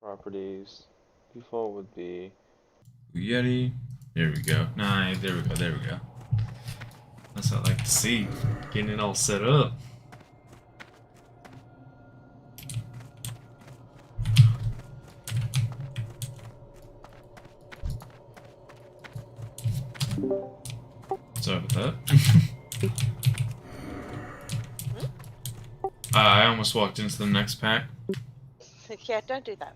properties. Default would be Yeti. There we go. Nah, there we go. There we go. That's what I like to see. Getting it all set up. Sorry about that. I almost walked into the next pack. Yeah, don't do that.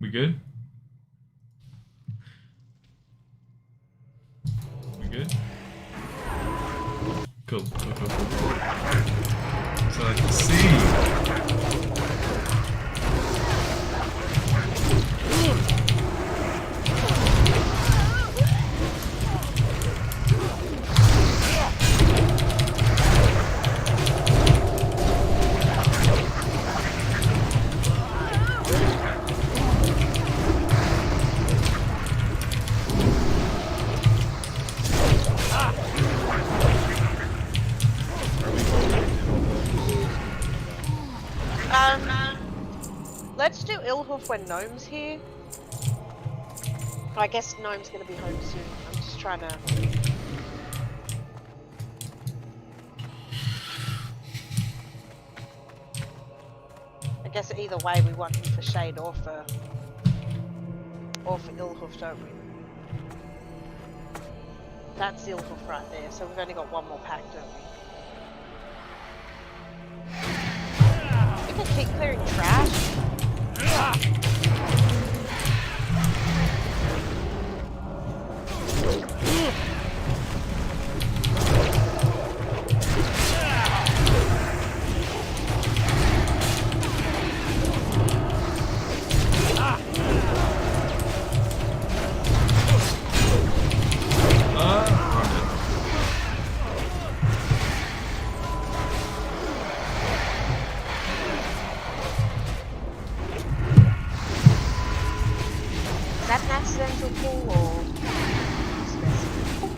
We good? We good? Cool. Cool, cool, cool, cool. So I can see. Let's do Illhoof when Gnome's here. I guess Gnome's gonna be home soon. I'm just trying to... I guess either way we want him for Shade or for Illhoof, don't we? That's Illhoof right there, so we've only got one more pack, don't we? We can keep clearing trash.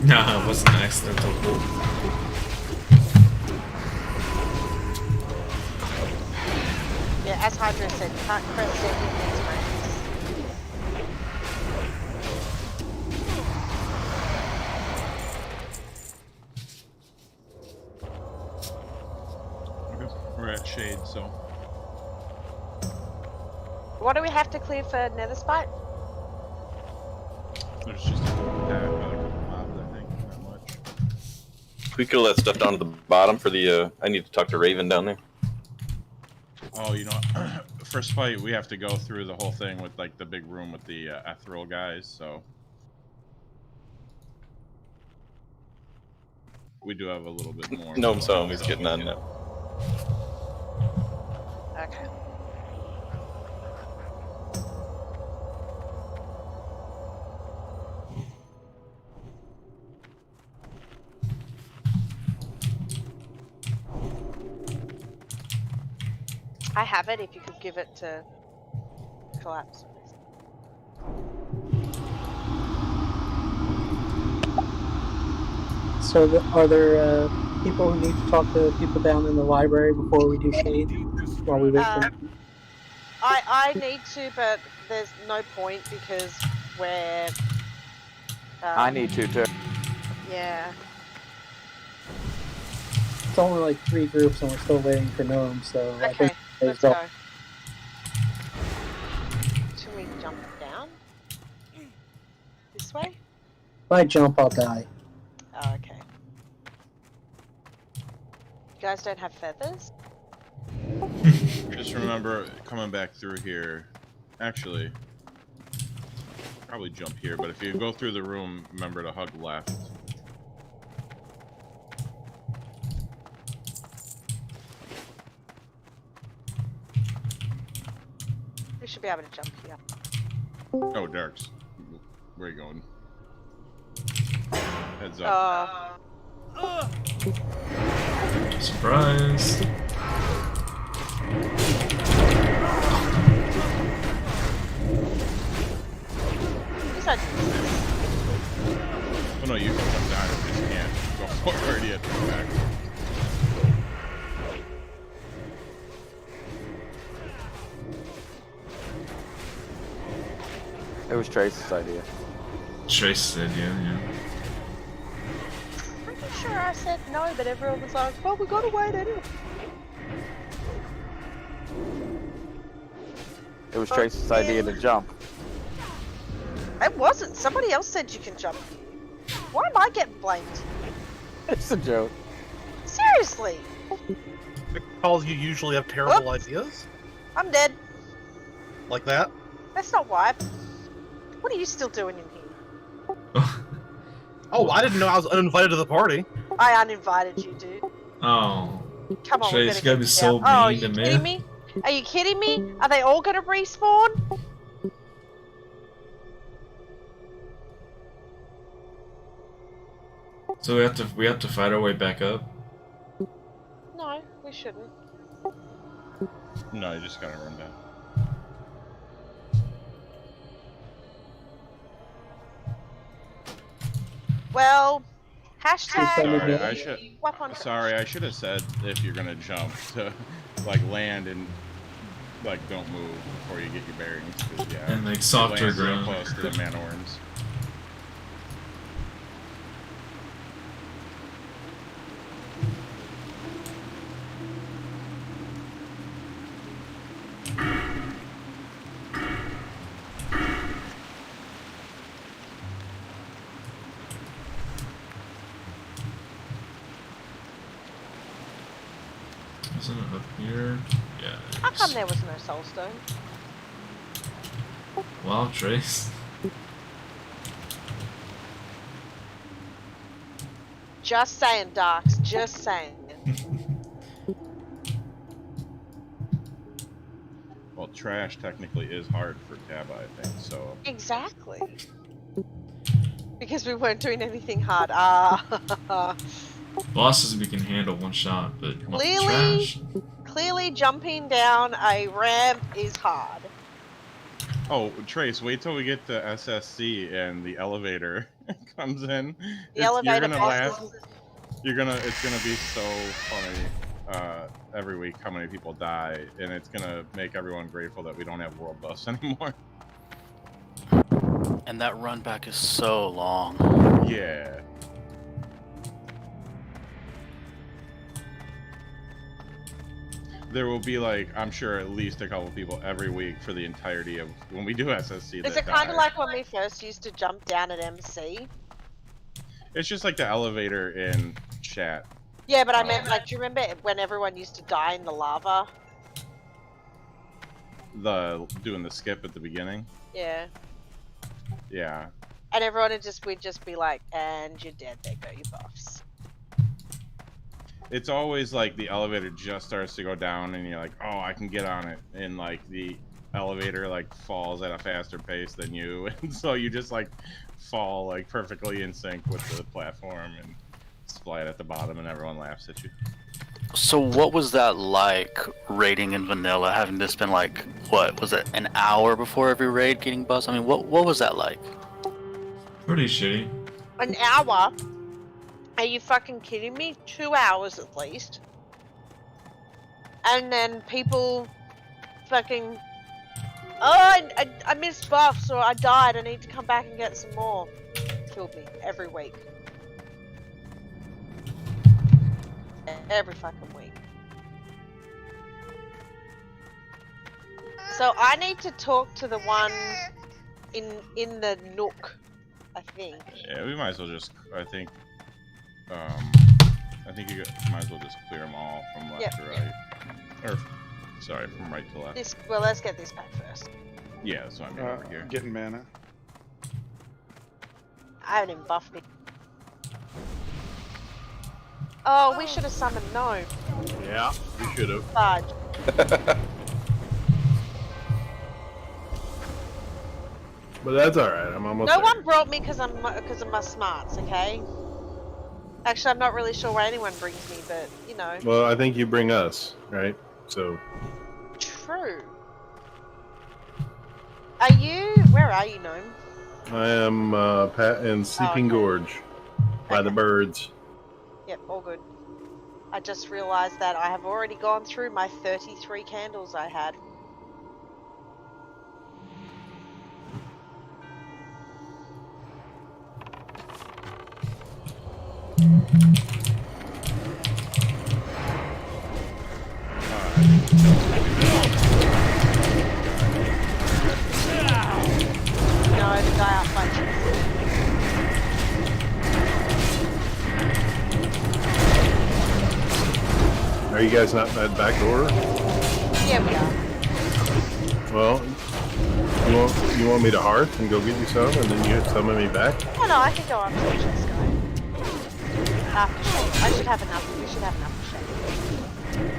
Nah, it wasn't an accidental pull. Yeah, as Hydra said, you can't press it in these ranks. We're at Shade, so. What do we have to clear for Nether Spite? There's just a couple mobs, I think, not much. Can we kill that stuff down to the bottom for the, I need to talk to Raven down there. Oh, you know, first fight we have to go through the whole thing with, like, the big room with the ethereal guys, so. We do have a little bit more. Gnome's home, he's getting on now. Okay. I have it if you could give it to Collapse. So, are there people who need to talk to people down in the library before we do Shade? While we wait for them? I need to, but there's no point because we're... I need to too. Yeah. It's only like 3 groups and we're still waiting for Gnome, so I Okay, think let's go. Should we jump down? This way? If I jump, I'll die. Oh, okay. You guys don't have feathers? Just remember coming back through here. Actually, probably jump here, but if you go through the room, remember to hug left. We should be able to jump here. Oh, Darks. Where are you going? Heads up. Surprise! Who's that? Oh no, you can come down and just It was Trace's idea. Trace said, yeah. Pretty sure I said no, but everyone was like, well, we gotta wait anyway. It was Trace's idea to jump. It wasn't. Somebody else said you can jump. Why am I getting blamed? It's a joke. Seriously. Because you usually have terrible ideas? I'm dead. Like that? That's not why. What are you still doing in here? Oh, I didn't know I was uninvited to the party. I uninvited you, dude. Oh. Come on, Trace, we're you gotta gonna be get so down. Oh, are mean you to kidding me. me? Are you kidding me? Are they all gonna respawn? So we have to fight our way back up. No, we shouldn't. No, you just gotta run down. Well, hashtag. Sorry, I should have said if you're gonna jump to like land and like don't move before you get your bearings. 'Cause, yeah, And, like, you softer land so ground. close to the man-orms. Isn't it up here? Yeah. How come there was no soulstone? Wow, Trace. Just saying, Darks. Just saying. Well, trash technically is hard for Tabba, I think. So Exactly. Because we weren't doing anything hard. Ah. Bosses we can handle one shot, but trash. Clearly jumping down a ramp is hard. oh, Trace, wait till we get to SSC and the elevator comes in. The elevator You're gonna bosses. laugh. It's gonna be so funny every week how many people die, and it's gonna make everyone grateful that we don't have World Bus anymore. And that run back is so long. Yeah. There will be like, I'm sure at least a couple people every week for the entirety of when we do SSC. Is that it kind of die. like when we first used to jump down at MC? It's just like the elevator in chat. Yeah, but I meant like, do you remember when everyone used to die in the lava? Doing the skip at the beginning. Yeah. Yeah. And everyone we'd just be like, and you're dead, there go your buffs. It's always like the elevator just starts to go down and you're like, oh, I can get on it. And like the elevator like falls at a faster pace than you. And so you just like fall like perfectly in sync with the platform and splat at the bottom and everyone laughs at you. So what was that like raiding in vanilla? Having this been like, what was it, an hour before every raid getting buzzed? I mean, what was that like? Pretty shitty. An hour? Are you fucking kidding me? 2 hours at least. And then people fucking, oh, I missed buffs or I died, I need to come back and get some more. Killed me every week. Every fucking week. So I need to talk to the one in the nook, I think. Yeah, we might as well just, I think you might as well just clear them all from left to right. Or, sorry, from right to left. Well, let's get this back first. Yeah, that's what I mean over here. Getting mana. I haven't even buffed me. Oh, we should have summoned Gnome. Yeah, we should have. Fudge. But that's alright, I'm almost No there. one brought me because of my smarts, okay? Actually, I'm not really sure why anyone brings me, but, you know. Well, I think you bring us, right? So... True. Are you... Where are you, Gnome? I am in Sleeping okay. Gorge by the birds. Yep, all good. I just realized that I have already gone through my 33 candles I had. No, the guy out by Chelsea. Are you guys not in that back door? Yeah, we are. Well, you want me to hearth and go get you some, and then you summon me back? Oh no, I can go up to the chest guy. After shade. I should have enough. We should have enough for shade.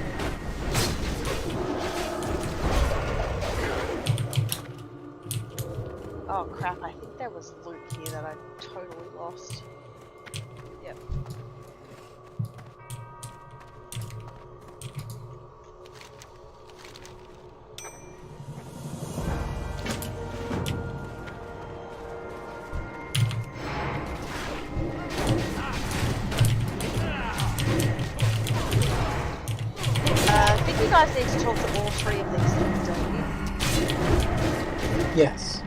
Oh crap, I think there was loot here that I totally lost. Yep. I think you guys need to talk to all three of these things, don't you? Yes.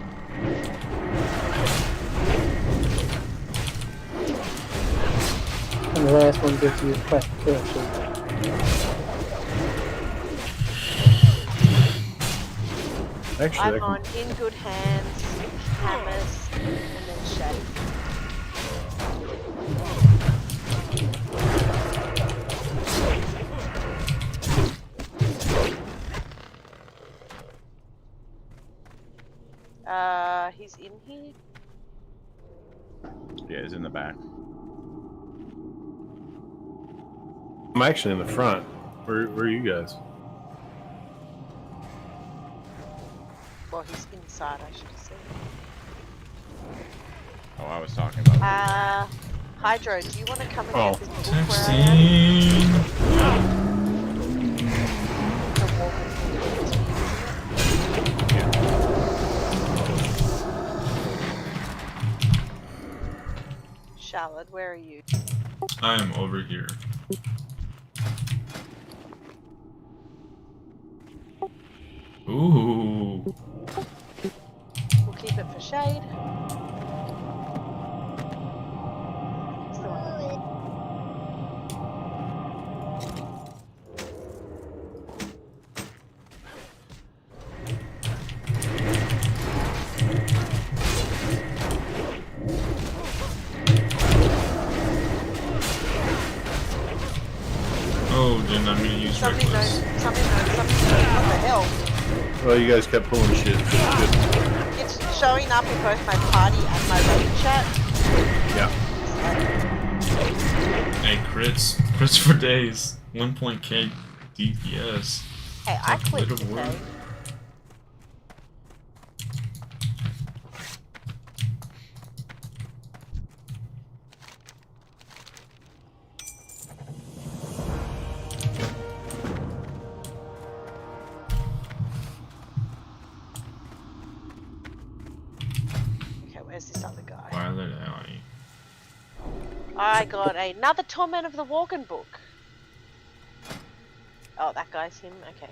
And the last one gives you a quest kill sheet. Actually, I'm on in good hands, hammers, and then shade. He's in here. Yeah, he's in the back. I'm actually in the front. Where are you guys? Well, he's inside, I should have said. Oh, I was talking about. Hydro, do you want to come and Oh. get this book where I am? Texting. The wall is Charlotte, where are you? I am over here. Ooh. We'll keep it for shade. It's the one. Oh, then I'm gonna use Something knows. reckless. Something knows. Something knows. What the hell? Well, you guys kept pulling shit. Good. It's showing up in both my party and my raid chat. Yeah. Hey, crits. Crits for days. 1.k DPS. Hey, I Talk a clicked little today. word. Okay, where's this other guy? Violet Alley. I got another Torment of the Walking book. Oh, that guy's him? Okay.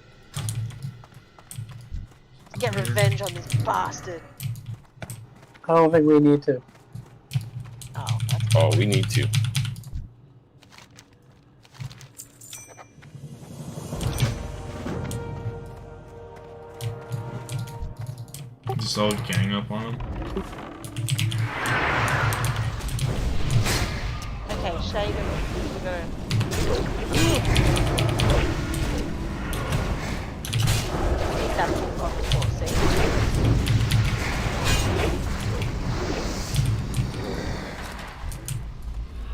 Get revenge on this bastard. I don't think we need to. Oh, that's Oh, we need to. Just all gang up on him. okay. Shade him. We go. Keep that book on before, see?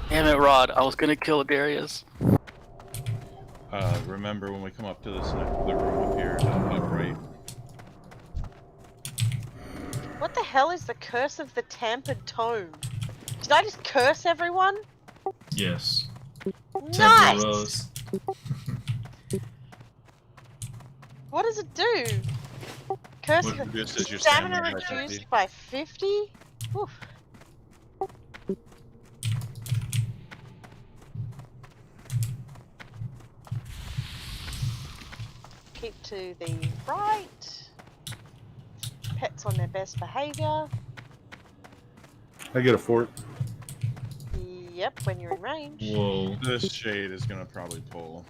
Damn it, Rod. I was gonna kill Darius. Remember when we come up to this the room up here, up right. What the hell is the curse of the tampered tome? Did I just curse everyone? Yes. Nice! Rose. What does it do? Curse What of This is your stamina stamina reduced penalty. by 50? Oof. Keep to the right. Pets on their best behaviour. I get a fort. Yep, when you're in range. Whoa. This shade is gonna probably pull.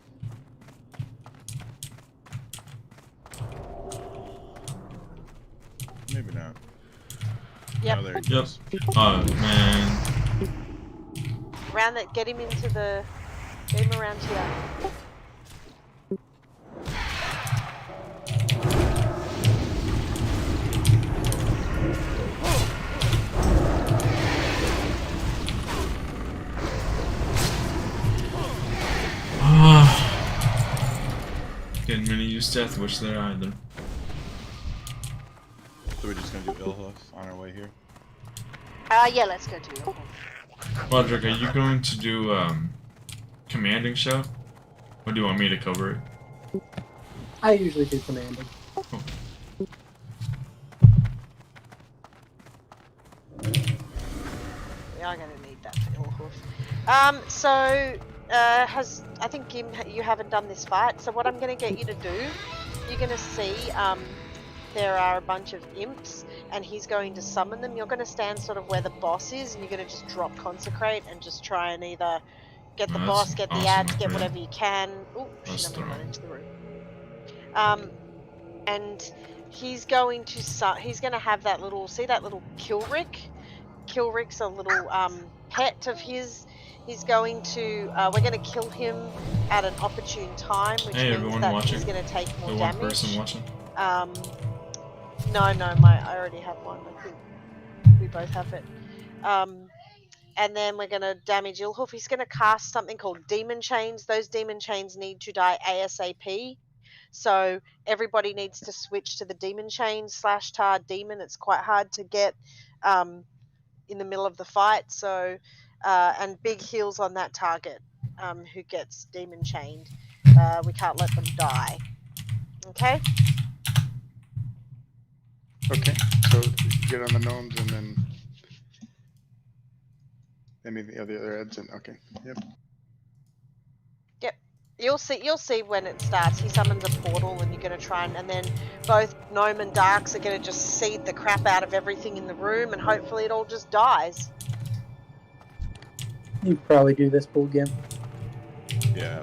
Maybe not. Yep. Oh, there he Yep. goes. Oh man. Around that, get him into the. Get him around here. Getting many use Death Wish there either. So we're just gonna do Illhoof on our way here. Yeah, let's go to your. Roderick, are you going to do commanding shout? Or do you want me to cover it? I usually do commanding. We are going to need that for Illhoof. I think Gim, you haven't done this fight. So what I'm going to get you to do, you're going to see there are a bunch of imps, and he's going to summon them. You're going to stand sort of where the boss is, and you're going to just drop consecrate and just try and either get the boss, get the ads, get whatever you can. Oh, shit, I'm going to run into the room. And he's going to have that little, see that little Kilrick? Kilrick's a little pet of his. He's going to, we're going to kill him at an opportune time, which means that he's going to take more damage. One person watching? No, I already have one. I think we both have it. And then we're going to damage Illhoof. He's going to cast something called Demon Chains. Those Demon Chains need to die ASAP. So everybody needs to switch to the Demon Chains / tar demon. It's quite hard to get in the middle of the fight. So, and big heals on that target who gets Demon Chained. We can't let them die. Okay? Okay, so get on the gnomes and then any of the other ads and okay. Yep. You'll see when it starts. He summons a portal and you're gonna try and then both Gnome and Darks are gonna just seed the crap out of everything in the room and hopefully it all just dies. You probably do this bull game. Yeah.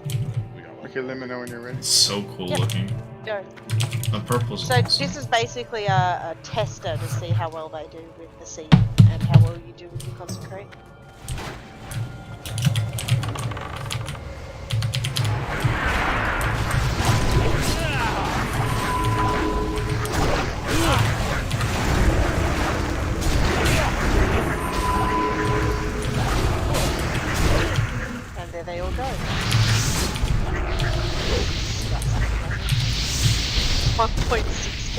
We got one. Okay, let me know when you're ready. It's so cool looking. Go. The purple's So awesome. this is basically a tester to see how well they do with the seed and how well you do with your consecrate. And there they all go. 1.6k.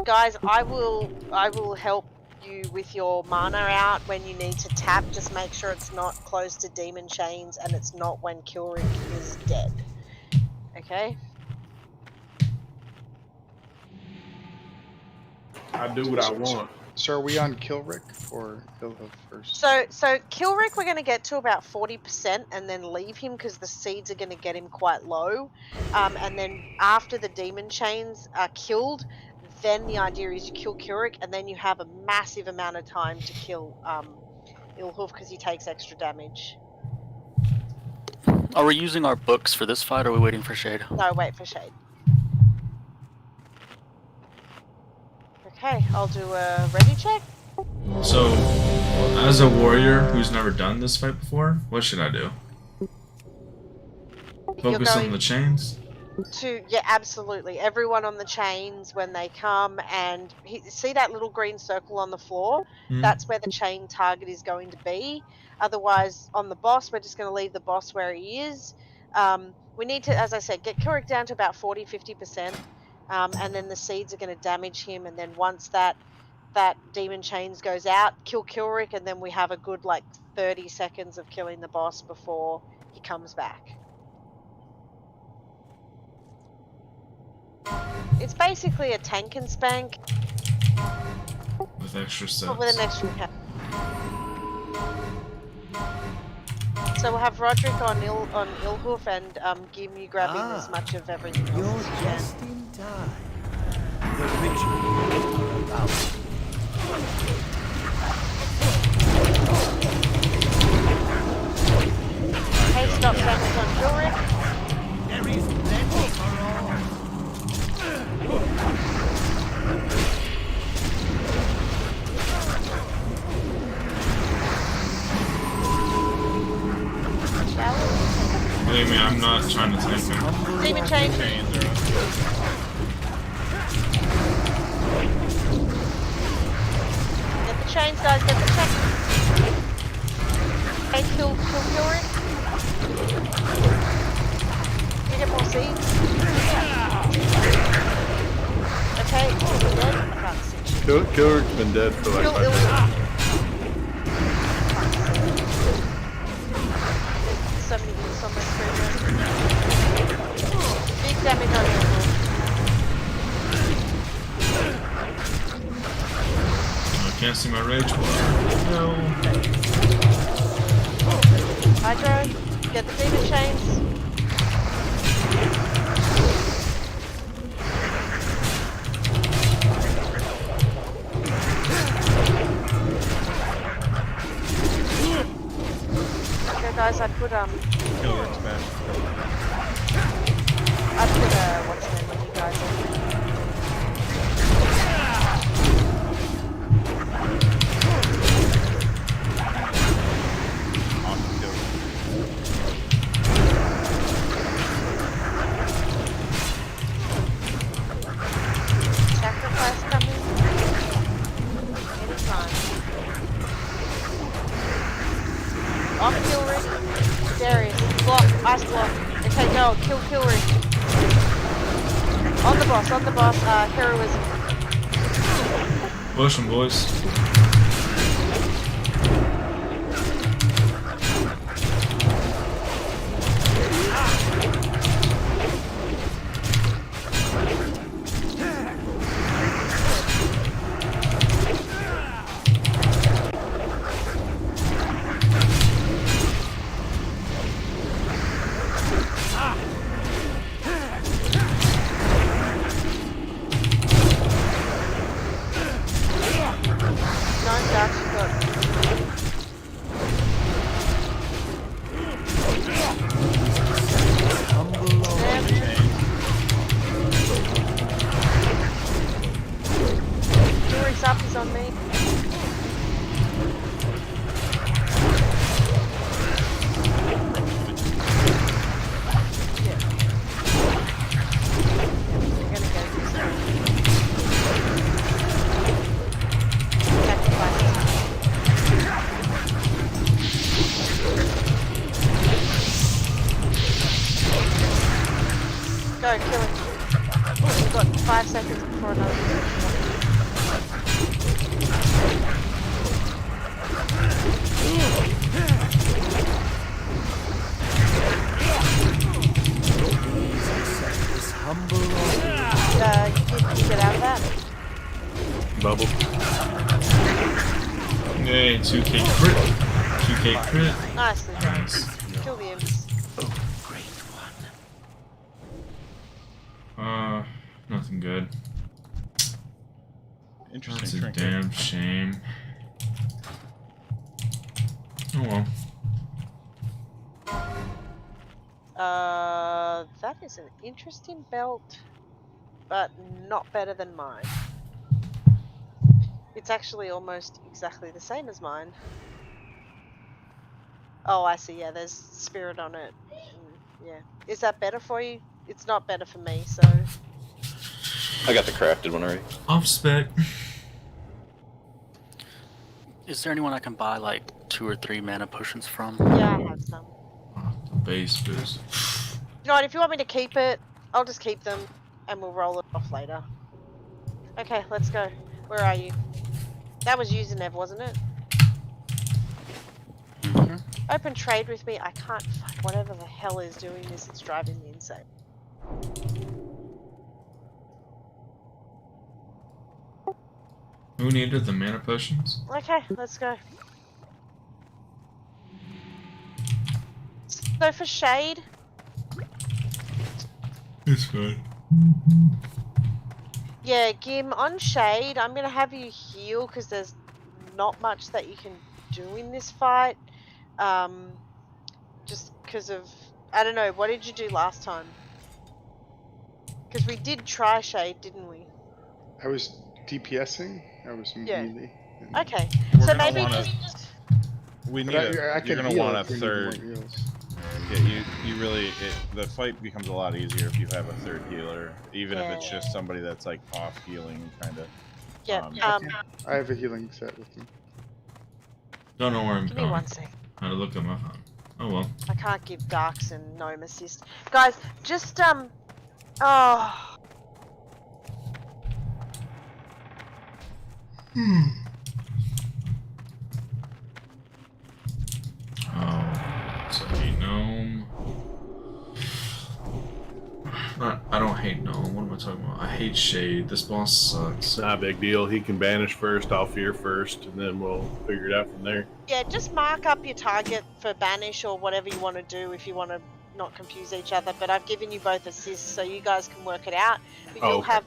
Guys, I will help you with your mana out when you need to tap. Just make sure it's not close to Demon Chains and it's not when Kilrick is dead. Okay? I do what I want. So are we on Kilrick or Illhoof first? So Kilrick we're going to get to about 40% and then leave him because the seeds are going to get him quite low. And then after the Demon Chains are killed, then the idea is you kill Kilrick and then you have a massive amount of time to kill Illhoof because he takes extra damage. Are we using our books for this fight or are we waiting for Shade? No, wait for Shade. Okay, I'll do a ready check. So, as a warrior who's never done this fight before, what should I do? Focus on the chains? Yeah, absolutely. Everyone on the chains when they come and see that little green circle on the floor? That's where the chain target is going to be. Otherwise, on the boss, we're just going to leave the boss where he is. We need to, as I said, get Kilrick down to about 40-50%. And then the seeds are going to damage him. And then once that Demon Chains goes out, kill Kilrick. And then we have a good, 30 seconds of killing the boss before he comes back. It's basically a tank and spank. With extra sets. But with an extra cap. So we'll have Roderick on Illhoof and Gim, you grabbing as much of everything else You're as you can. just in time. The ritual are about. Hey, stop damage on jewelry. Believe me, I'm not trying to take him. Demon chain. Chains are up. Get the chains, guys. Get the chains. Hey, kill Fury. You get more seeds. Okay, is he dead? I can't see. Kilrick's been dead for like Kill 5 minutes. So many units on my screen. Big damage on him. I can't see my rage bar. No. Hydro, get the demon chains. Okay, guys, I put Kilrick's back. what's the name of you guys in? Awesome kill. Sacrifice coming. Anytime. Off Kilrick. Darius. Block. Ice block. Okay, go. Kill Kilrick. On the boss. Heroism. Push him, boys. Up, he's on me. Go, kill him. We've got 5 seconds before another. You get out of that? Bubble. Yay, 2k crit. 2k crit. Nicely done. Nice. Kill the imps. Nothing good. Interesting That's a trinket. damn shame. Oh well. That is an interesting belt, but not better than mine. It's actually almost exactly the same as mine. Oh, I see. Yeah, there's spirit on it. Yeah. Is that better for you? It's not better for me, so. I got the crafted one already. Off spec. Is there anyone I can buy like 2 or 3 mana potions from? Yeah, I have some. The base boost. You know what, if you want me to keep it, I'll just keep them and we'll roll it off later. Okay, let's go. Where are you? That was Usenev, wasn't it? Mm-hmm. Open trade with me. I can't find whatever the hell is doing this. It's driving me insane. Who needed the mana potions? Okay, let's go. So for shade, It's fine. Yeah, Gim, on Shade, I'm going to have you heal because there's not much that you can do in this fight. Just because of, I don't know, what did you do last time? Because we did try Shade, didn't we? I was DPSing. I was Yeah. melee. Okay, We're so gonna maybe wanna. just... We need But a. I You're can gonna heal want a if we need more third. heals. Yeah, you really. The fight becomes a lot easier if you have a third healer, even if it's Yeah. just somebody that's like off healing, kind of. Yeah, I have a healing set with me. Don't know where I'm give me going. 1 sec. How to look at my phone. Oh well. I can't give Darks and Gnome assist. Guys, just, oh... Oh, so I hate Gnome. I don't hate Gnome. What am I talking about? I hate Shade. This boss sucks. It's not a big deal. He can banish first, I'll fear first, and then we'll figure it out from there. Yeah, just mark up your target for banish or whatever you want to do if you want to not confuse each other. But I've given you both assists, so you guys can work it out. But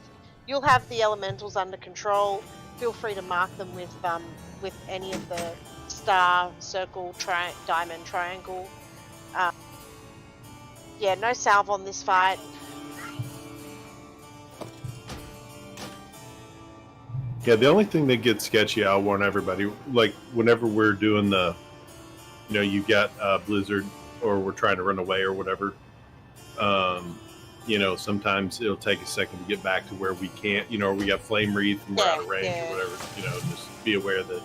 you'll have the elementals under control. Feel free to mark them with any of the star, circle, diamond, triangle. Yeah, no salve on this fight. Yeah, the only thing that gets sketchy, I'll warn everybody, like whenever we're doing the, you got Blizzard or we're trying to run away or whatever, sometimes it'll take a second to get back to where we can't, or we got Flame Wreath and we're out of range or whatever, just be aware that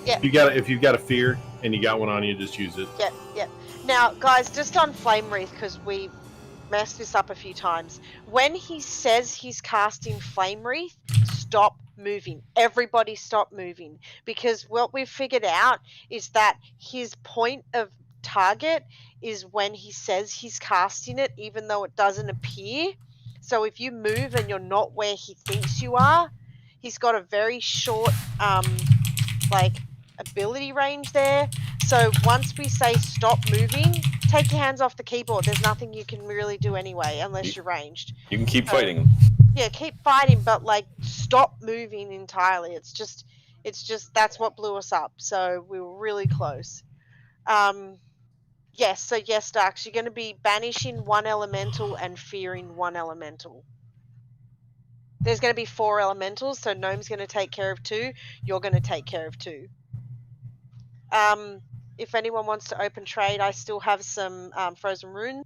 if you've got a fear and you got one on you, just use it. Yep. Now, guys, just on Flame Wreath, because we messed this up a few times. When he says he's casting Flame Wreath, stop moving. Everybody stop moving. Because what we've figured out is that his point of target is when he says he's casting it, even though it doesn't appear. So if you move and you're not where he thinks you are, he's got a very short, ability range there. So once we say stop moving, take your hands off the keyboard. There's nothing you can really do anyway, unless you're ranged. You can keep fighting. Yeah, keep fighting, but stop moving entirely. It's just that's what blew us up. So we were really close. Yes, so yes, Darks, you're going to be banishing one elemental and fearing one elemental. There's going to be 4 elementals, so Gnome's going to take care of 2. You're going to take care of 2. If anyone wants to open trade, I still have some frozen runes.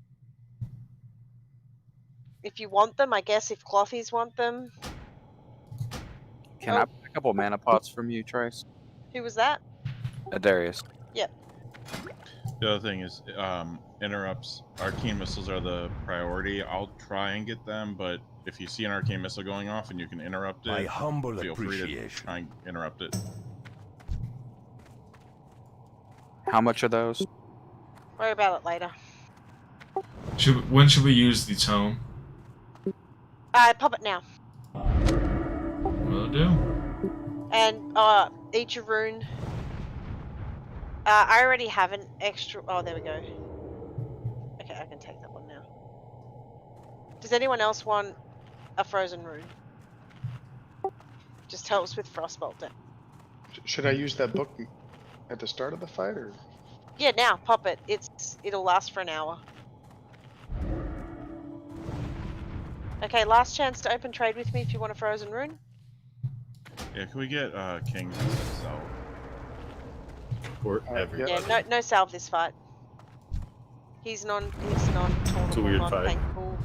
If you want them, I guess, if Clothies want them. Can I buy a couple mana pots from you, Trace? Who was that? Darius. Yep. The other thing is, interrupts. Arcane missiles are the priority. I'll try and get them, but if you see an arcane missile going off and you can interrupt it, My humble feel free to appreciation. try and interrupt it. How much are those? Worry about it later. When should we use the tome? Pop it now. Will do. And each a rune. I already have an extra. Oh, there we go. Okay, I can take that one now. Does anyone else want a frozen rune? Just helps with frostbolt down. Should I use that book at the start of the fight, or? Yeah, now pop it. It'll last for an hour. Okay, last chance to open trade with me if you want a frozen rune. Yeah, can we get King's salve? Or everybody. Yeah, no salve this fight. He's non-tauntable, It's a weird fight. non-tankable.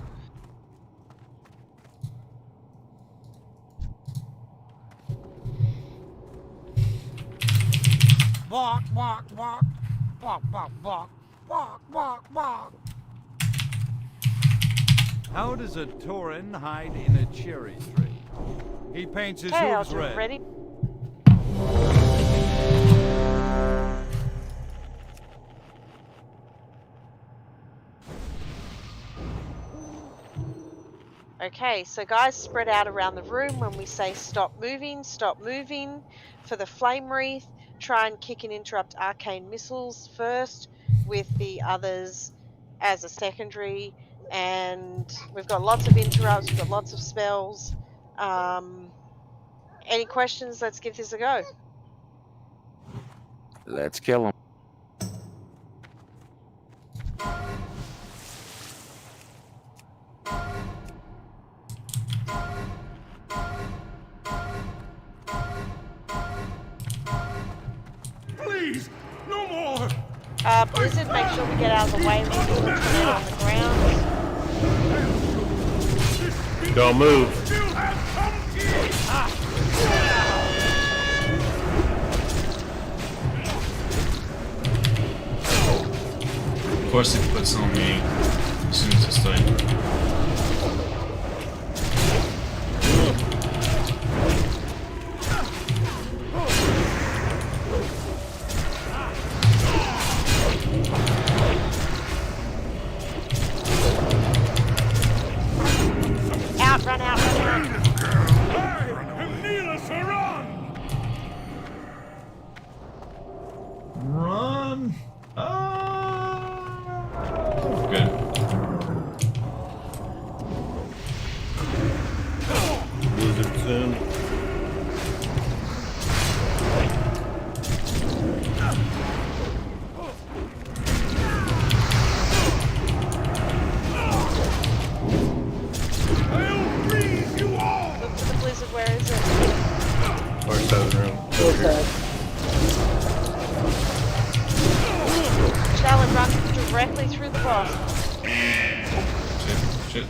Bark, bark, bark. Bark, bark, bark. Bark, bark, bark. How does a Tauren hide in a cherry tree? He paints his Okay, hooves red. ready? Okay, so guys, spread out around the room when we say stop moving for the Flame Wreath. Try and kick and interrupt arcane missiles first, with the others as a secondary. And we've got lots of interrupts, we've got lots of spells. Any questions? Let's give this a go. Let's kill him. Please, no more. Blizzard, make sure we get out of the way. We'll put it on the ground. Don't move. Of course it puts on me as soon as I start. Run out. Run! Good. Blizzard soon. Where is it? Far side of the room. Shall run directly through the boss. Shit.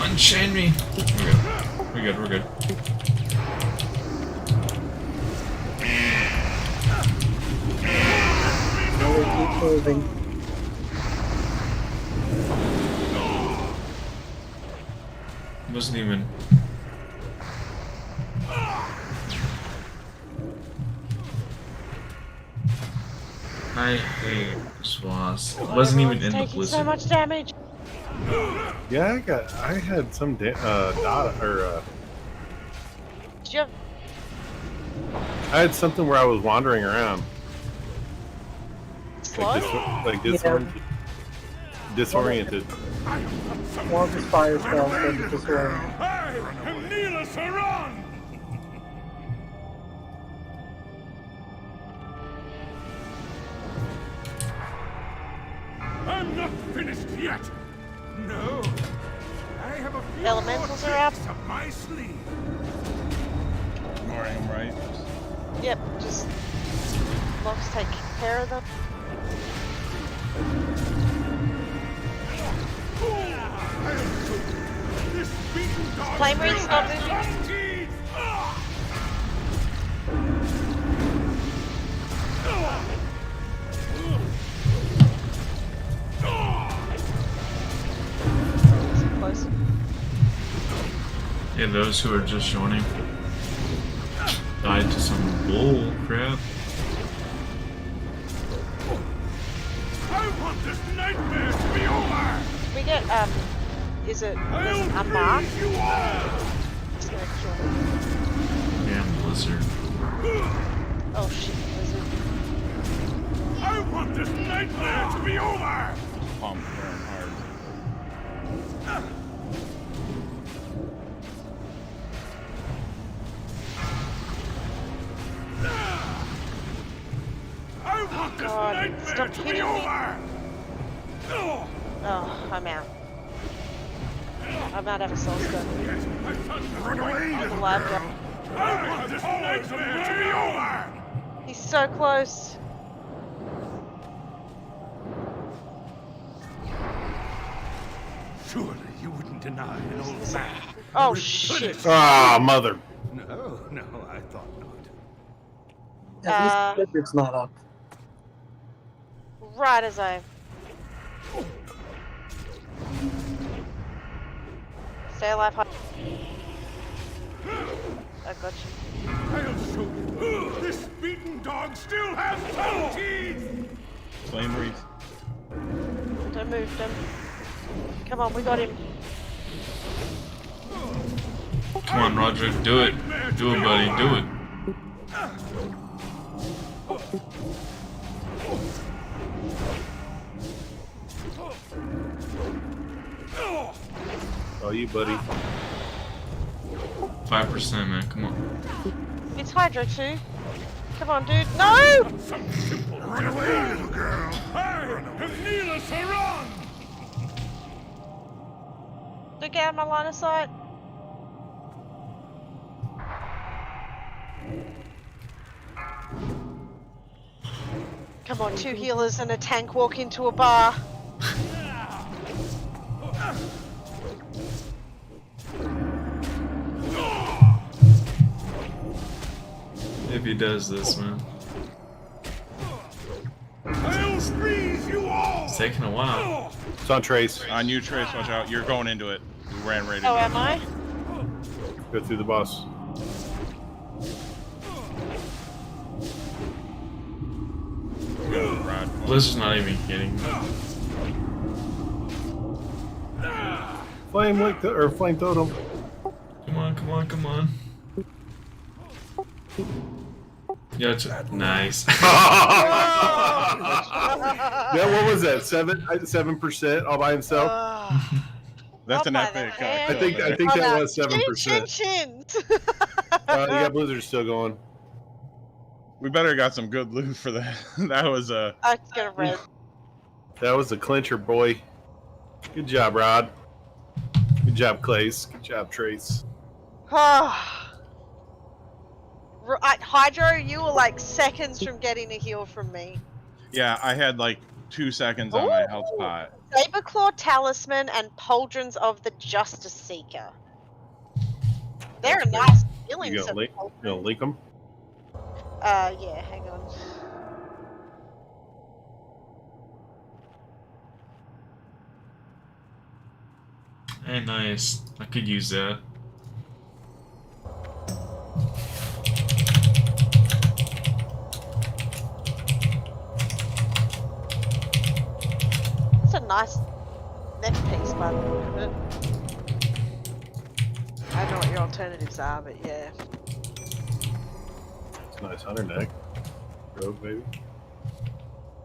Unchain me. We're good. Now we keep moving. Wasn't even. I hate SWAS. It wasn't even in the taking blizzard. so much damage. Yeah, I had some data or Did you have... I had something where I was wandering around. Slow? Like disoriented. One of his fire spells and disorient. I'm not finished yet. No. I have a few Elementals more are up. tricks up my sleeve. Ignoring him, right? Yep, just Locks take care of them. Flame Wreath's not moving. Close. Yeah, those who are just joining died to some bull crap. I want this nightmare to be over. We get is it unmarked? Just gonna kill him. Damn blizzard. Oh shit, Blizzard. I want this nightmare to be over. Pump going hard. I want this God, nightmare stop to be hitting me. over. Oh, I'm out. I might have a soul stone. Run away, I'm little alive, girl. I want this nightmare to be over. He's so close. Surely you wouldn't deny an old man. Oh shit. Ah, mother. No, I thought not. At least Blizzard's not up. Right as I... Stay alive, hon. I got you. I'll show you. This beaten dog still has tongue teeth. Flame Wreath. Don't move, don't. Come on, we got him. Come on, Roger, do it. Do it, buddy, do it. all you, buddy. 5%, man. Come on. It's Hydro too. Come on, dude. No! Run away, little girl. Hey, kneel us to run. Don't get out of my line of sight. Come on, 2 healers and a tank walk into a bar. If he does this, man. I'll squeeze you all. It's taking a while. It's on Trace. On you, Trace. Watch out. You're going into it. You ran right into Oh, it. am I? Go through the boss. Go, Rod. Blizzard's not even kidding. Flame lick or flame totem. Come on, come on, come on. Yeah, it's nice. Yeah, what was that? 7% all by himself. That's Oh, an by epic. the hand. I think Oh, that no. was 7%. Shins. You got Blizzard still going. We better got some good loot for that. That was a. I get a red. That was a clincher, boy. Good job, Rod. Good job, Clays. Good job, Trace. Hydro, you were like seconds from getting a heal from me. Yeah, I had like 2 seconds on my health pot. Saberclaw Talisman and Pauldrons of the Justice Seeker. They're a nice healing You set. gonna link them? Yeah, hang on. Hey, nice. I could use that. It's a nice neck piece by the look of it. I don't know what your alternatives are, but yeah. It's a nice hunter neck. Rogue, baby.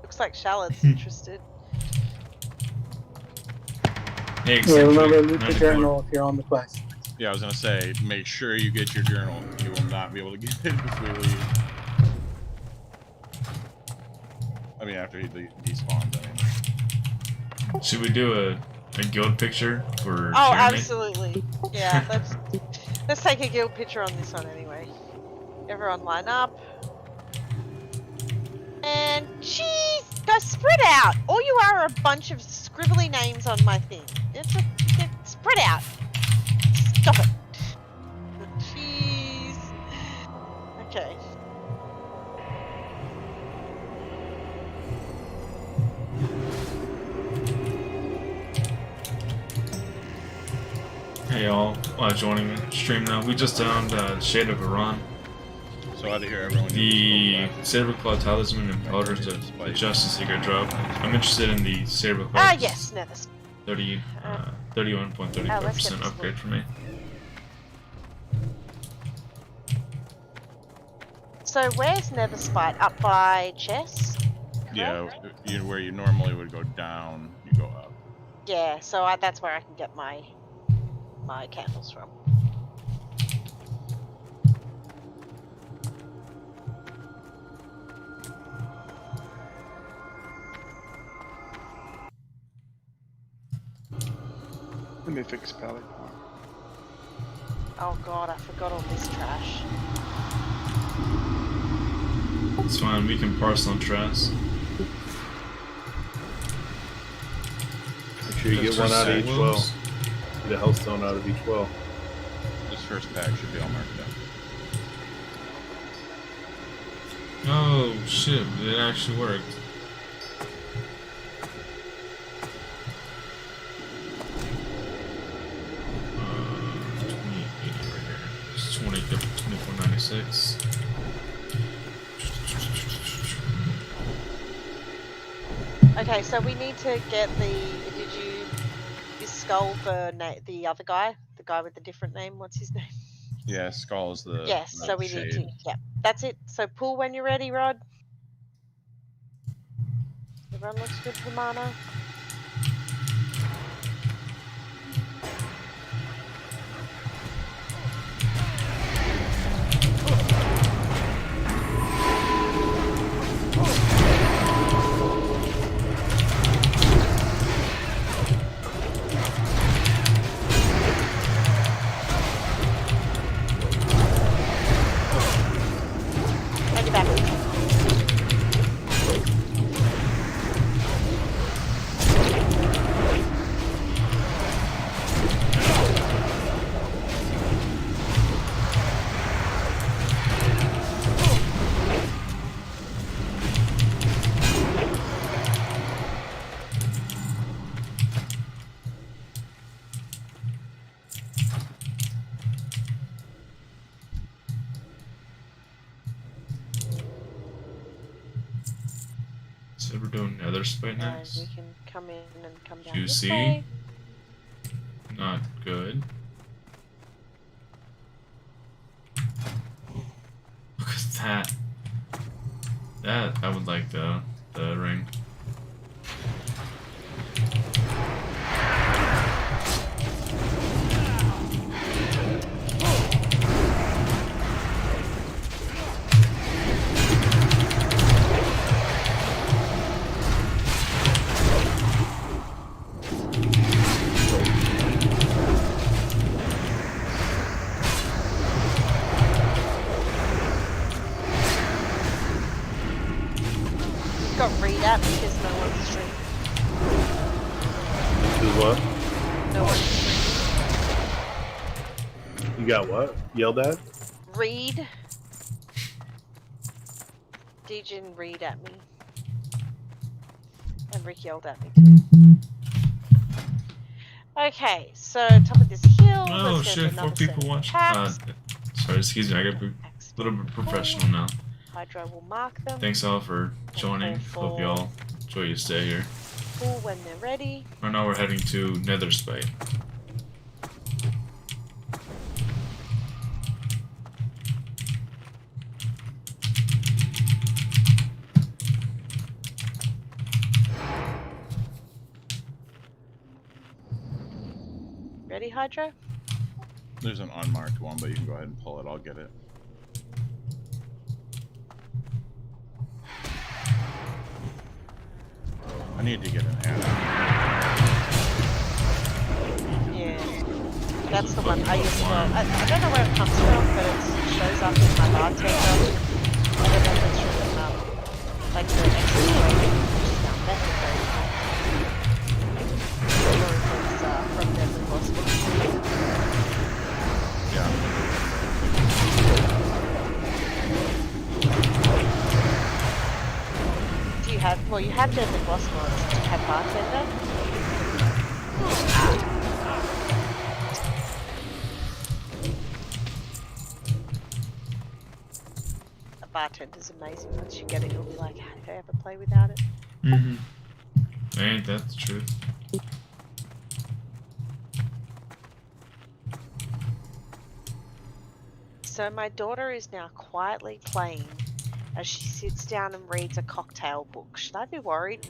Looks like Charlotte's interested. Hey, Yeah, remember, loot the 94. journal if you're on the quest. Yeah, I was gonna say, make sure you get your journal. You will not be able to get it if we leave. I mean, after he despawns, I mean. Should we do a guild picture for Oh, Jeremy? absolutely. Yeah, let's take a guild picture on this one anyway. Everyone line up. And jeez, guys, spread out. All you are a bunch of scribbly names on my thing. Spread out. Stop it. Jeez. Okay. Hey y'all, joining the stream now. We just downed Shade of Iran. So out of here, everyone. The Saberclaw Talisman and Powders of the Justice Seeker drop. I'm interested in the Saberclaw. Ah, yes, never. 31.35% upgrade for me. So where's Neverspite? Up by chess? Yeah, where you normally would go down, you go up. Yeah, so that's where I can get my candles from. Let me fix Pally. Oh god, I forgot all this trash. It's fine, we can parse on trash. Make sure you get one out of each well. Get a health stone out of each well. This first pack should be all marked up. Oh shit, it actually worked. It's 24.96. Okay, so we need to get this skull for the other guy? The guy with the different name, what's his name? Yeah, Skull is the. Yes, the so we shade. need to, yeah. That's it. So pull when you're ready, Rod. Everyone looks good for mana. nether spite We next. can come in and come down Juicy. this way. Not good. Look at that. I would like the ring. Got read out because no one's streaming. Is what? No one's streaming. You got what? Yelled at? Read. Dejin read at me. And Rick yelled at me too. Okay, so top of this hill. Oh let's go shit, to 4 another people set of watching. packs. Sorry, excuse me, I gotta be a little bit professional now. Hydra will mark them. Thanks all for joining. Hope you all enjoy your stay here. Cool when they're ready. Right now we're heading to Nether Spite. Ready, Hydra? There's an unmarked one, but you can go ahead and pull it. I'll get it. I need to get an ad. Yeah. That's the one I used to. I don't know where it comes from, but it shows up in my bartender. I don't know if it's from like the extra rating, which is now better very much. Or if it's from Deadly Gospel. Do you have? Well, you have Deadly Gospel. Do you have bartender? Bartender's amazing. Once you get it, you'll be like, how did I ever play without it? Mm-hmm. Ain't that the truth? So my daughter is now quietly playing as she sits down and reads a cocktail book. Should I be worried?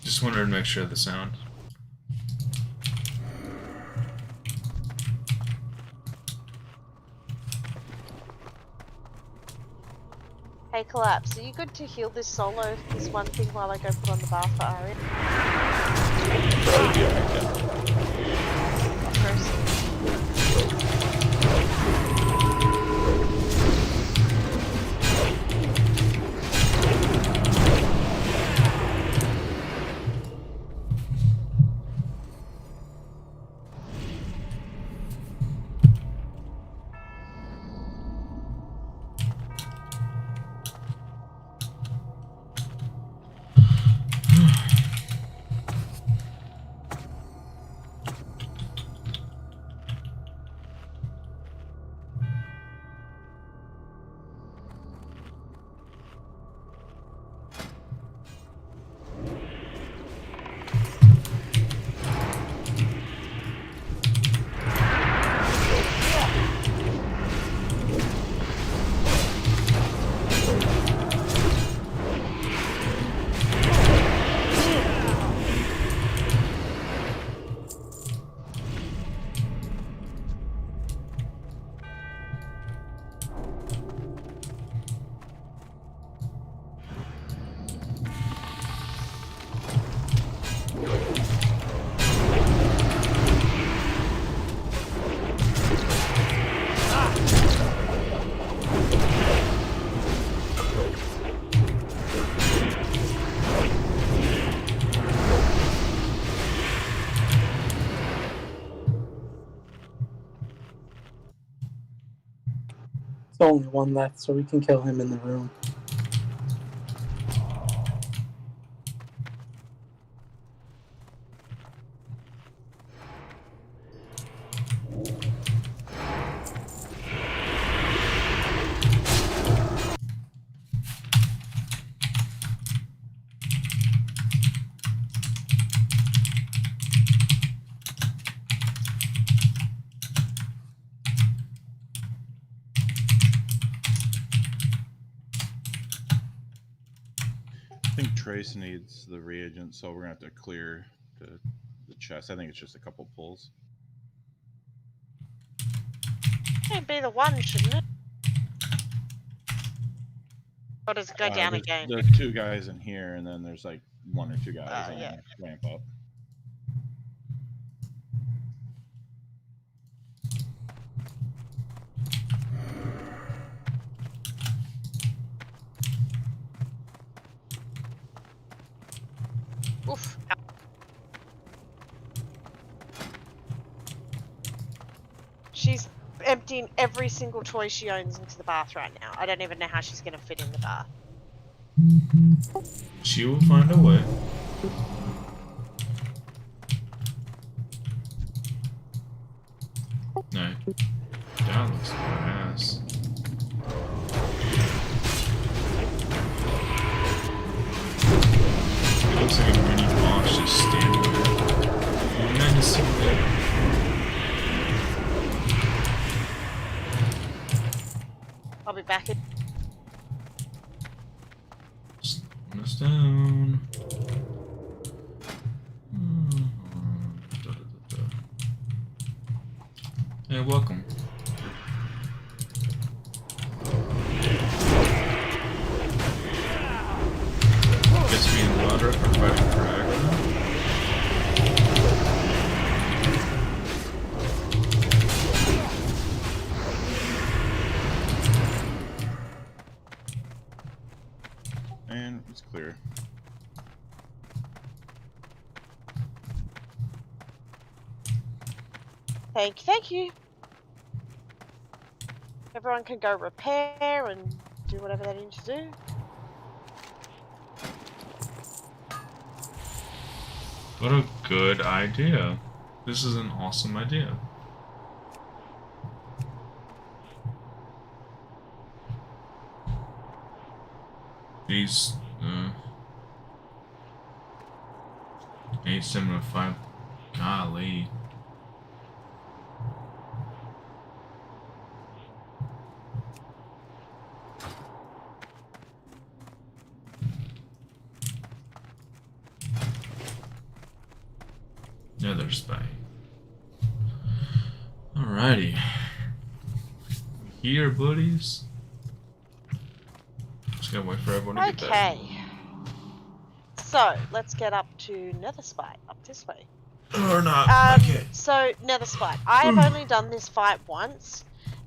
Just wanted to make sure of the sound. Hey Collapse, are you good to heal this solo, this one thing while I go put on the bar for Aria? There's only one left, so we can kill him in the room. I think Trace needs the reagent, so we're gonna have to clear the chest. I think it's just a couple pulls. It'd be the one, shouldn't it? Or does it go down again? There's 2 guys in here, and then there's like 1 or 2 guys on yeah. ramp up. Oof. She's emptying every single toy she owns into the bath right now. I don't even know how she's going to fit in the bath. She will find a way. No. That looks badass. It looks like a mini boss just standing there. Menacingly. I'll be back in. Slowing us down. Hey, welcome. Guess me and Roderick are fighting for aggro. And it's clear. Thank you. Everyone can go repair and do whatever they need to do. What a good idea. This is an awesome idea. These, 875, golly. Another spy. Alrighty. Here, buddies. Just gotta wait for everyone to get there. Okay. So, let's get up to Nether Spite, up this way. Or not. Okay. So, Nether Spite. I have only done this fight once,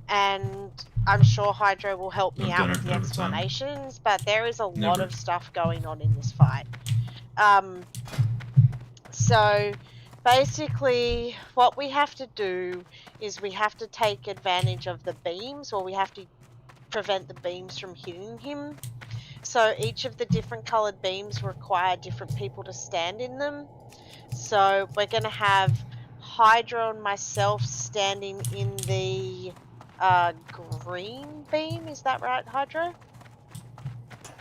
and I'm sure Hydro will help me out with the explanations, but there is a lot of stuff going on in this fight. So, basically, what we have to do is we have to take advantage of the beams, or we have to prevent the beams from hitting him. So each of the different coloured beams require different people to stand in them. So we're going to have Hydro and myself standing in the green beam. Is that right, Hydro?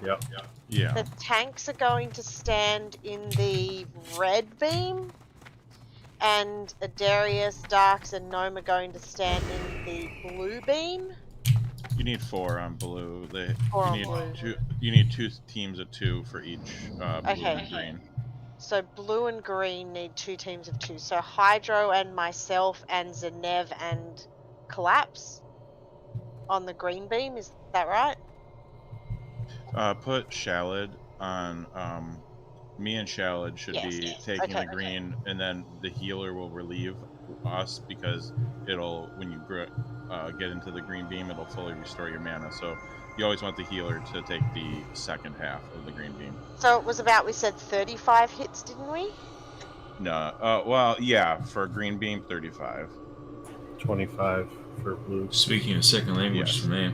Yep. Yeah. The tanks are going to stand in the red beam. And Adarius, Darks, and Gnome are going to stand in the blue beam. You need 4 on blue. Blue. You need 2 teams of 2 for each blue and green. So blue and green need 2 teams of 2. So Hydro and myself and Zenev and Collapse on the green beam. Is that right? Put Shallad on. Me and Shallad should be taking the green, and then the healer will relieve us because it'll when you get into the green beam, it'll fully restore your mana. So you always want the healer to take the second half of the green beam. So it was about, we said 35 hits, didn't we? No, well, yeah, for green beam, 35. 25 for blue. Speaking a second language for me.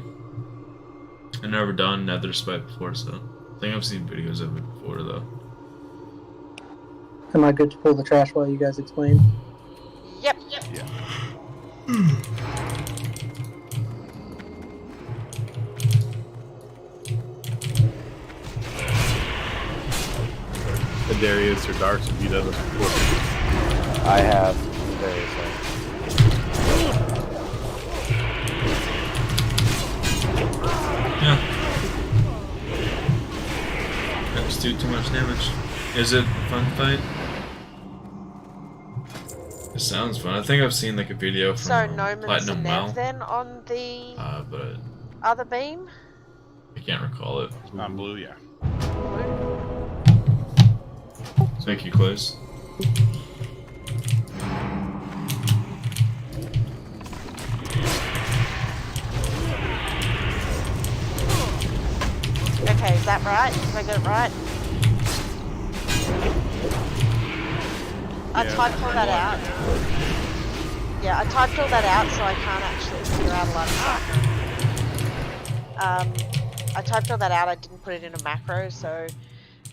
I've never done Nether Spite before, so I think I've seen videos of it before, though. Am I good to pull the trash while you guys explain? Yep. Yeah. Darius or Darks, have you done this before? I have. Darius. Yeah. That just do too much damage. Is it a fun fight? It sounds fun. I think I've seen like a video from So Noman's Platinum and Well, Nev then on the but other beam? I can't recall it. On blue, yeah. Thank you, Clays. Okay, is that right? Did I get it right? I typed all that out. Yeah, I typed all that out, so I can't actually figure out a lot of stuff. I typed all that out, I didn't put it in a macro, so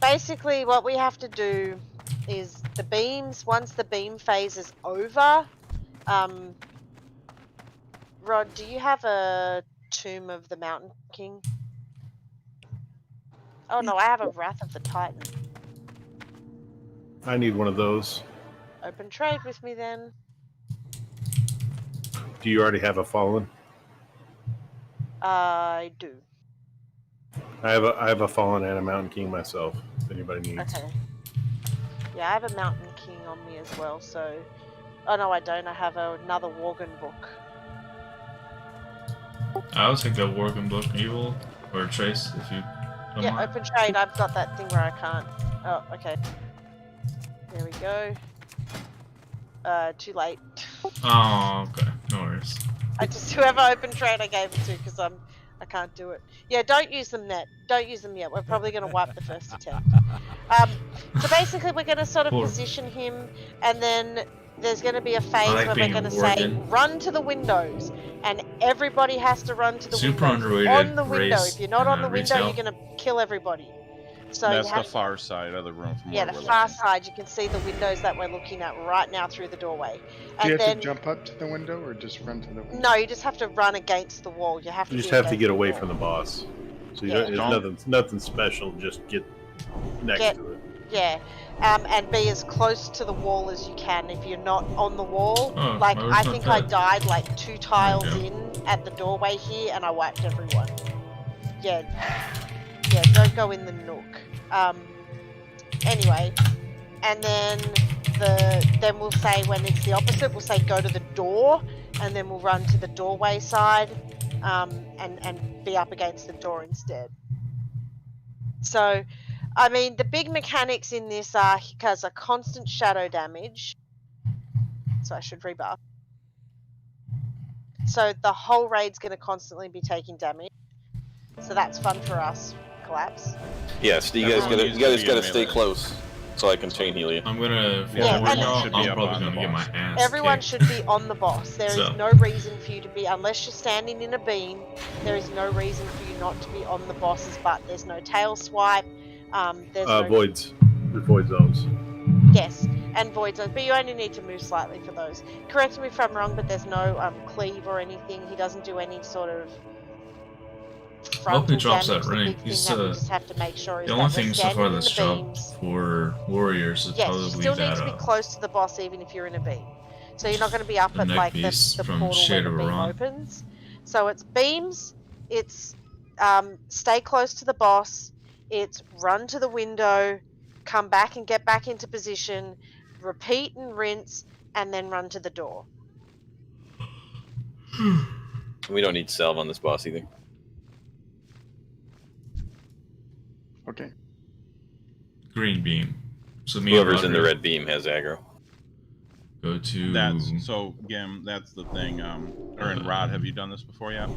basically what we have to do is the beams, once the beam phase is over, Rod, do you have a Tomb of the Mountain King? Oh no, I have a Wrath of the Titan. I need one of those. Open trade with me then. Do you already have a Fallen? I do. I have a Fallen and a Mountain King myself, if anybody needs. Okay. Yeah, I have a Mountain King on me as well, so... Oh no, I don't. I have another Worgen book. I'll take that Worgen book, Evil, or Trace, if you don't Yeah, mind. open trade. I've got that thing where I can't... Oh, okay. There we go. Too late. Oh, okay. No worries. I just... Whoever open trade I gave it to, because I can't do it. Yeah, don't use them yet. Don't use them yet. We're probably going to wipe the first attempt. So basically we're going to sort of position him, and then there's going to be a phase like where we're being going a to say, Worgen. run to the windows. And everybody has to run to the Super windows. underrated On the window. race If you're not in, on the window, retail. you're going to kill everybody. So That's you the have far side of the room from yeah, where the we're far looking. side. You can see the windows that we're looking at right now through the doorway. Do And you have then to jump up to the window or just run to the window? no, you just have to run against the wall. You have to. You just be have to against get the away wall. from the boss. So you Yeah. don't, it's nothing special. Just get next to it. Yeah, and be as close to the wall as you can. If you're not on the wall, Oh, like I was I not think I bad. died like 2 tiles There you in at the doorway here, and I wiped everyone. Yeah, don't go in the nook. Anyway, and then we'll say when it's the opposite, we'll say go to the door, and then we'll run to the doorway side, and be up against the door instead. So, I mean, the big mechanics in this are he has a constant shadow damage. So I should rebuff. So the whole raid's going to constantly be taking damage. So that's fun for us. Collapse. Yes, you guys gotta stay close so I can chain heal you. I'm gonna, for Yeah, right and- now, Should be I'm up probably on gonna the get my boss. ass Everyone kicked. should be on the boss. There is So- no reason for you to be, unless you're standing in a beam, there is no reason for you not to be on the boss's butt. There's no tail swipe. There's no... Voids. The void zones. Yes, and void zones, but you only need to move slightly for those. Correct me if I'm wrong, but there's no cleave or anything. He doesn't do any sort of I hope he frontal drops damage. that The ring. big thing He's that we just have to make sure is the that only we're thing so standing far in that's the dropped beams. for warriors is Yes, you probably still need that to be close to the boss even if you're in a beam. So you're not going to be up the at neck like piece the from portal where Shade the of beam Iran. opens. So it's beams, it's stay close to the boss, it's run to the window, come back and get back into position, repeat and rinse, and then run to the door. We don't need salve on this boss either. Okay. Green beam. So me Whoever's and in the Roderick red beam has aggro. go to. That's so Gim. That's the thing. Or in Rod, have you done this before yet?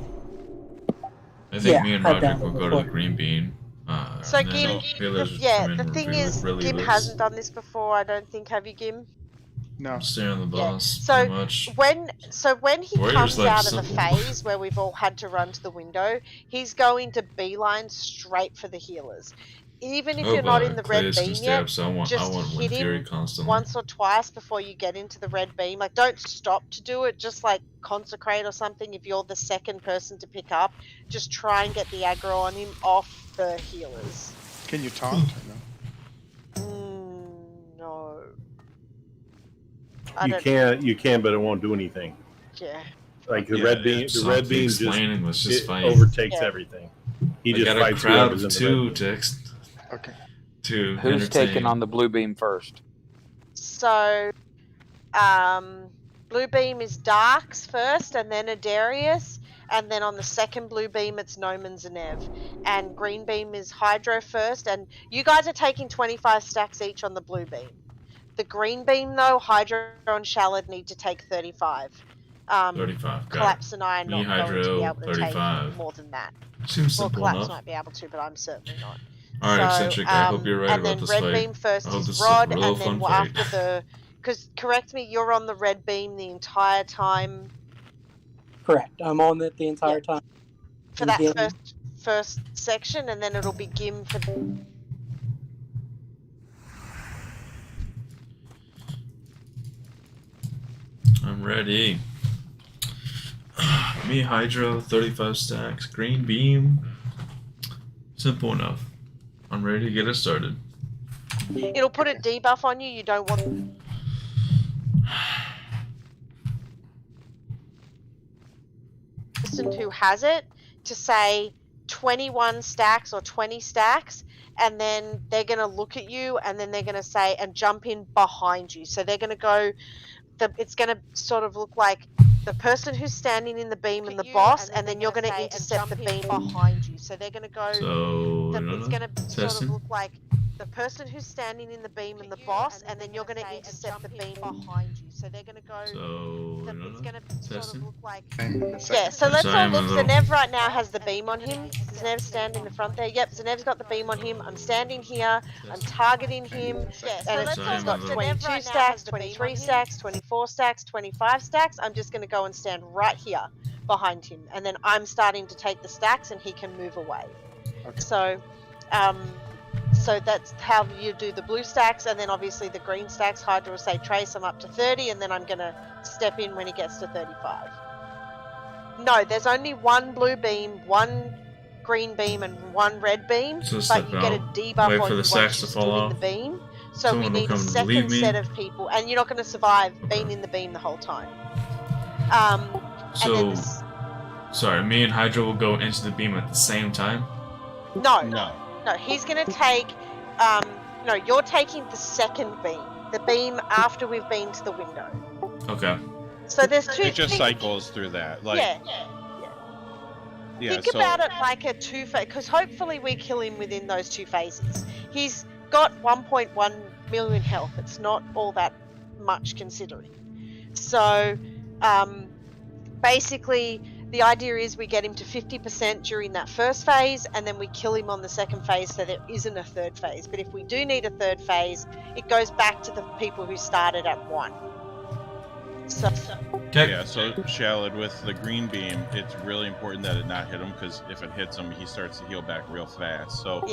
I think Yeah, me and I've Roderick done will it go to the before. green beam. So and then Gim, healers yeah, come in the with thing is, Gim relievers. hasn't done this before, I don't think. Have you, Gim? No. Stay on the boss. So pretty much. when he Warrior's comes like out of the simple. phase where we've all had to run to the window, he's going to beeline straight for the healers. Even if Oh, you're not in but the red Clayus can beam stay yet, up, so I want just Wind hit Fury him constantly. once or twice before you get into the red beam. Like, don't stop to do it. Just like consecrate or something. If you're the second person to pick up, just try and get the aggro on him off the healers. Can you taunt? No. You can, but it won't do anything. Yeah. Like the red beam, just fight. overtakes everything. He I just got fights a crowd whoever's of in the two red beam. to Who's entertain. taking on the blue beam first? So, blue beam is Darks first, and then Adarius, and then on the second blue beam it's Noman Zenev, and green beam is Hydro first, and you guys are taking 25 stacks each on the blue beam. The green beam though, Hydro and Shallad need to take 35. 35. Collapse and I are not going to be able to 35. take more than that. Seems well, simple Collapse enough. might be able to, but I'm certainly not. All right, So, Eccentric. I hope you're right and about then this red fight. beam first I hope is this Rod, is a real and then fun fight. after the, because correct me, you're on the red beam the entire time. Correct. I'm on it the entire time. For that first section, and then it'll be Gim for. I'm ready. Me Hydro, 35 stacks. Green beam. Simple enough. I'm ready to get it started. It'll put a debuff on you. You don't want. Person who has it to say 21 stacks or 20 stacks, and then they're going to look at you, and then they're going to say and jump in behind you. So they're going to go. It's going to sort of look like the person who's standing in the beam and the boss, and then you're going to intercept the beam behind you. So they're going to go. So It's going to sort of look like the person who's standing in the beam and the boss, and then you're going to intercept the beam behind you. So they're going to go. It's going to sort of look like. Yeah. So let's all look. Zenev right now has the beam on him. Zenev's standing in the front there. Yep. Zenev's got the beam on him. I'm standing here. I'm targeting him. Yeah. So he's got 22 stacks, 23 stacks, 24 stacks, 25 stacks. I'm just going to go and stand right here behind him, and then I'm starting to take the stacks, and he can move away. Okay. So that's how you do the blue stacks, and then obviously the green stacks. Hydra will say trace, I'm up to 30, and then I'm going to step in when he gets to 35. No, there's only one blue beam, one green beam, and one red beam, but you get a debuff on you once you stood in the beam. So we need a second set of people, and you're not going to survive being in the beam the whole time. Sorry, me and Hydra will go into the beam at the same time? No, he's going to take, no, you're taking the second beam. The beam after we've been to the window. Okay. So there's two. It just cycles through that. Like, yeah. Think about it like a two-phase, because hopefully we kill him within those two phases. He's got 1.1 million health. It's not all that much considering. So, basically, the idea is we get him to 50% during that first phase, and then we kill him on the second phase, so there isn't a third phase. But if we do need a third phase, it goes back to the people who started at 1. So Shallad, with the green beam, it's really important that it not hit him, because if it hits him, he starts to heal back real fast. So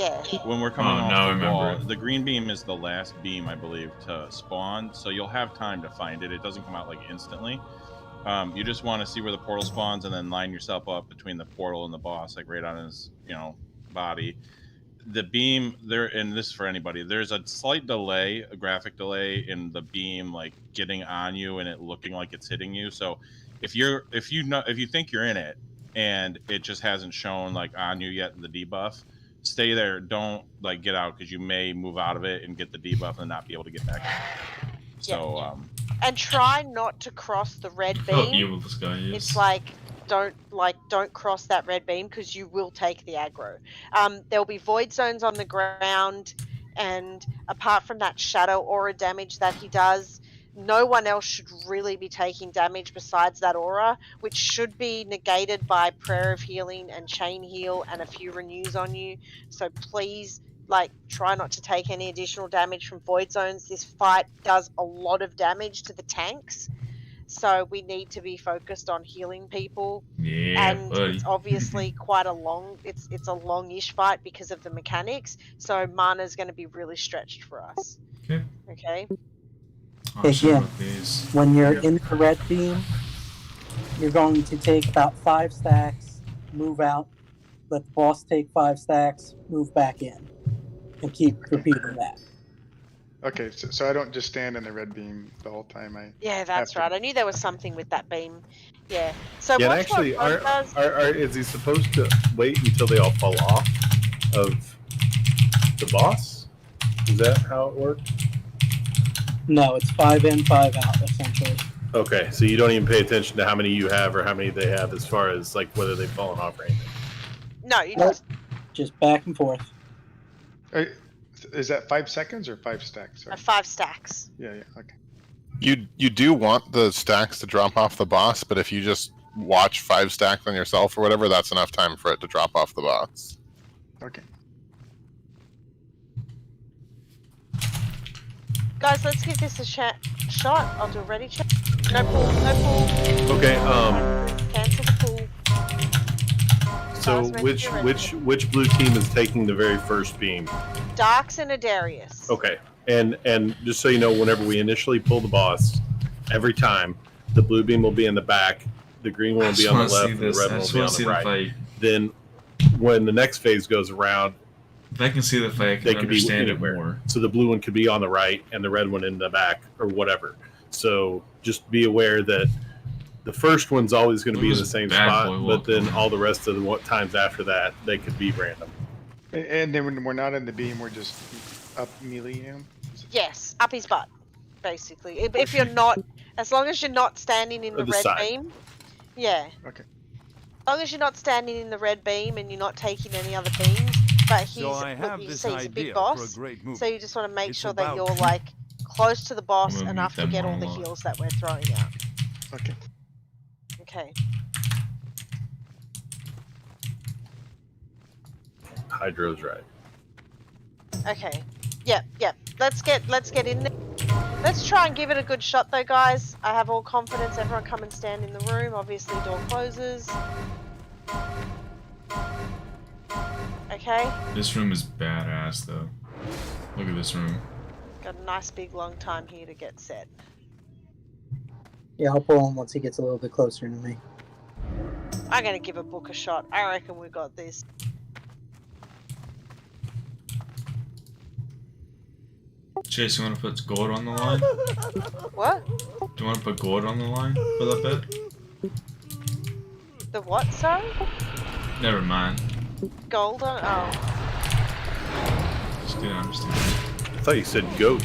when we're coming off the wall, the green beam is the last beam, I believe, to spawn. So you'll have time to find it. It doesn't come out like instantly. You just want to see where the portal spawns, and then line yourself up between the portal and the boss, like right on his, body. The beam there, and this is for anybody, there's a slight delay, a graphic delay in the beam, like getting on you and it looking like it's hitting you. So if you think you're in it and it just hasn't shown like on you yet the debuff, stay there. Don't like get out, because you may move out of it and get the debuff and not be able to get back in. So and try not to cross the red beam. How evil this guy is. It's like don't cross that red beam, because you will take the aggro. There'll be void zones on the ground, and apart from that shadow aura damage that he does, no one else should really be taking damage besides that aura, which should be negated by Prayer of Healing and Chain Heal and a few renews on you. So please, like try not to take any additional damage from void zones. This fight does a lot of damage to the tanks, so we need to be focused on healing people. Yeah, and buddy. it's obviously quite a it's a longish fight because of the mechanics, so mana is going to be really stretched for us. Okay. Again, when you're in the red beam, you're going to take about 5 stacks, move out, let the boss take 5 stacks, move back in, and keep repeating that. Okay, so I don't just stand in the red beam the whole time. Yeah, that's right. I knew there was something with that beam. Yeah. So Yeah, and watch actually, what Bud does. is he supposed to wait until they all fall off of the boss? Is that how it works? No, it's 5 in, 5 out, essentially. Okay, so you don't even pay attention to how many you have or how many they have as far as like whether they've fallen off or anything. No, you just back and forth. Is that 5 seconds or 5 stacks? Sorry. 5 stacks. Yeah, okay. You do want the stacks to drop off the boss, but if you just watch 5 stacks on yourself or whatever, that's enough time for it to drop off the boss. Okay. Guys, let's give this a shot. I'll do a ready check. No pull, no pull. Okay, Cancel the pull. so which blue team is taking the very first beam? Darks and Adarius. Okay. And just so you know, whenever we initially pull the boss, every time the blue beam will be in the back, the green one will be on the left, and the red one will be on the right. Then when the next phase goes around, if I can see the fight, I can understand it more. So the blue one could be on the right and the red one in the back or whatever. So just be aware that the first one's always going to be in the same spot, but then all the rest of the times after that, they could be random. And then when we're not in the beam, we're just up melee him? Yes, up his butt, basically. If you're not, as long as you're not standing in the red beam. Yeah. Okay. As long as you're not standing in the red beam and you're not taking any other beams, but he's, he's a big boss, so you just want to make sure that you're like close to the boss enough to get all the heals that we're throwing out. Okay. Okay. Hydro's right. Okay. Yep. Let's get in there. Let's try and give it a good shot though, guys. I have all confidence. Everyone come and stand in the room. Obviously door closes. Okay. This room is badass though. Look at this room. Got a nice big long time here to get set. Yeah, I'll pull him once he gets a little bit closer to me. I'm gonna give a book a shot. I reckon we got this. Chase, you want to put gold on the line? What? Do you want to put gold on the line for that bit? The what, sorry? Never mind. Gold on? Oh. Just didn't understand. I thought you said goat.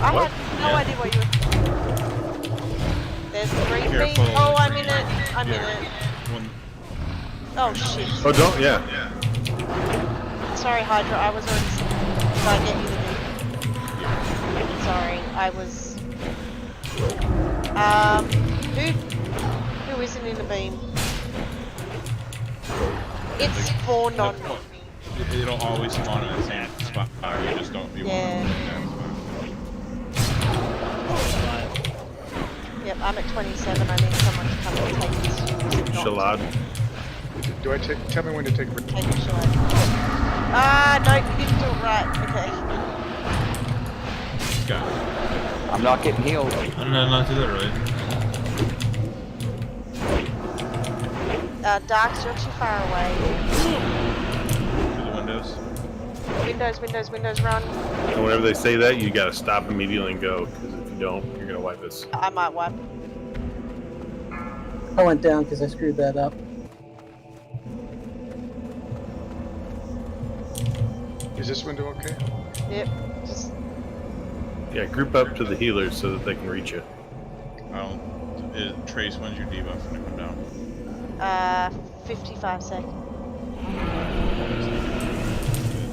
I What? had no idea what you were. There's the green bean. Oh, I'm in it. I'm in it. Oh, shit. Oh, don't, yeah. Sorry, Hydra. I was already. Did I get you the bean? Sorry, I was. Who isn't in the beam? It spawned on me. It'll always spawn in the same spot. You just don't. You Yeah. Yep, I'm at 27. I need someone to come and take this. Shalad. Do I tell me when to take a break? Take a shalad. Ah, no, you didn't do it right. Okay. Got it. I'm not getting healed. I don't know, not do that right. Darks, you're too far away. To the windows. Windows, run. And whenever they say that, you gotta stop immediately and go, because if you don't, you're gonna wipe us. I might wipe. I went down because I screwed that up. Is this window okay? Yep, just... Yeah, group up to the healers so that they can reach you. Trace, when's your debuff gonna come down? 55 seconds.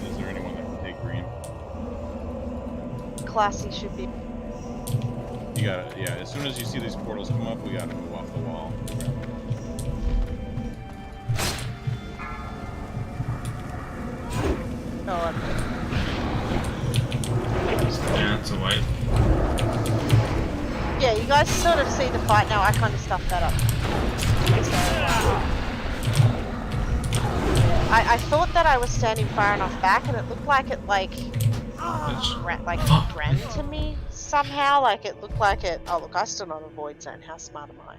Is there anyone that can take green? Classy should be. You gotta, yeah, as soon as you see these portals come up, we gotta move off the wall. Oh, It's a white. Yeah, you guys sort of see the fight now. I kind of stuffed that up. I thought that I was standing far enough back, and it looked like it ran to me somehow. Like it looked like it. Oh look, I still not a void zone. How smart am I?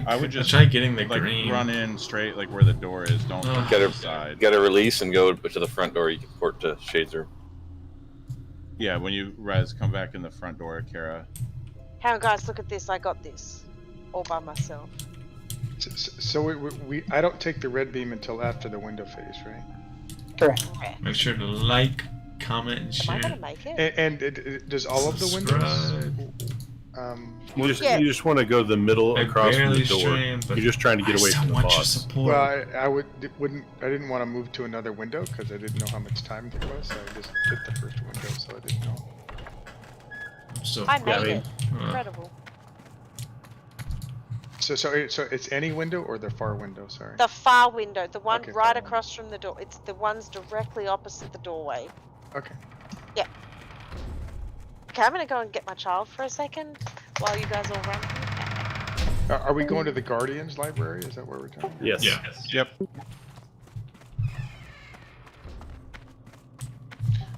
I would try getting the like, green. Run in straight like where the door is. Don't Get to a the side. Get a release and go to the front door. You can port to Shades room. Yeah, when you res, come back in the front door, Kara. Hang on, guys. Look at this. I got this all by myself. So I don't take the red beam until after the window phase, right? Correct. Make sure to like, comment, and share. Am I gonna make it? And does all of the windows? You just want to go to the middle across from the door. Stream, You're just trying to get away from the boss. Well, I didn't want to move to another window because I didn't know how much time there was, so I just hit the first window, so I didn't know. So I made it. Incredible. So it's any window or the far window? Sorry. The far window, the one Okay, right far across from the door. It's the ones directly opposite the doorway. Okay. Yeah. Okay, I'm gonna go and get my child for a second while you guys all run. Are we going to the Guardians library? Is that where we're going? Yes. Yep.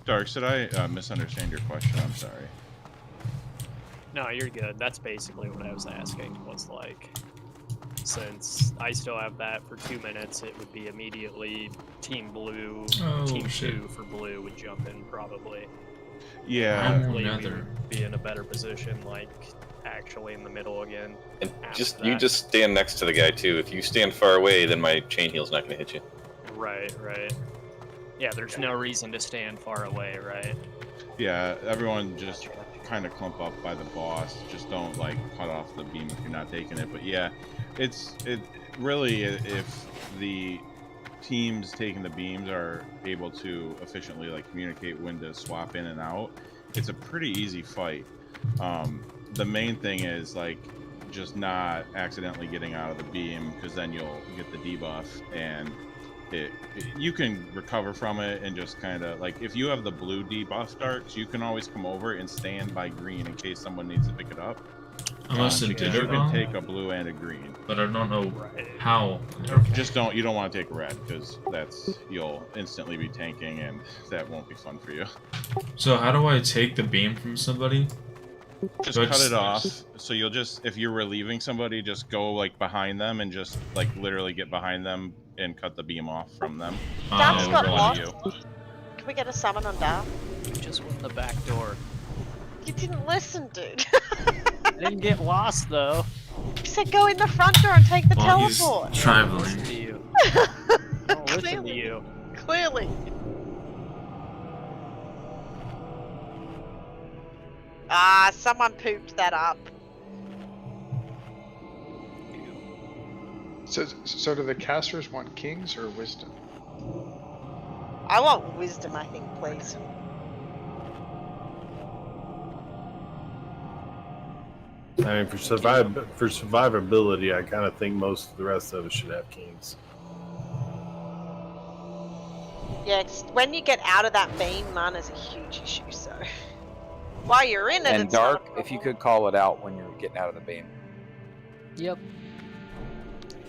Dark, did I misunderstand your question? I'm sorry. No, you're good. That's basically what I was asking, was like, since I still have that for 2 minutes, it would be immediately Team Blue, Team 2 for Blue would jump in probably. Yeah. Hopefully we would be in a better position, like, actually in the middle again. And you just stand next to the guy too. If you stand far away, then my chain heal's not going to hit you. Right. Yeah, there's no reason to stand far away, right? Yeah, everyone just kind of clump up by the boss. Just don't like cut off the beam if you're not taking it. But yeah, it really, if the teams taking the beams are able to efficiently like communicate when to swap in and out, it's a pretty easy fight. The main thing is like just not accidentally getting out of the beam, because then you'll get the debuff, and you can recover from it, and just kind of like, if you have the blue debuff darts, you can always come over and stand by green in case someone needs to pick it up. I must have did it You wrong, can take a blue and a green, but I don't know how. Just you don't want to take a red, because you'll instantly be tanking, and that won't be fun for you. So how do I take the beam from somebody? Just cut it off. So you'll just, if you're relieving somebody, just go like behind them and just like literally get behind them and cut the beam off from them. Dark's got lost. You. Can we get a summon on Dark? Just went in the back door. You didn't listen, dude. I didn't get lost though. You said go in the front door and take the teleport. He's traveling. Listen to you. Don't listen to you. Clearly. Ah, someone pooped that up. So do the casters want kings or wisdom? I want wisdom, I think, please. I mean, for survivability, I kind of think most of the rest of us should have kings. Yeah, when you get out of that beam, man, is a huge issue, so... While you're in it, And it's Dark, not a if you could call it out when you're getting out of the beam. Yep.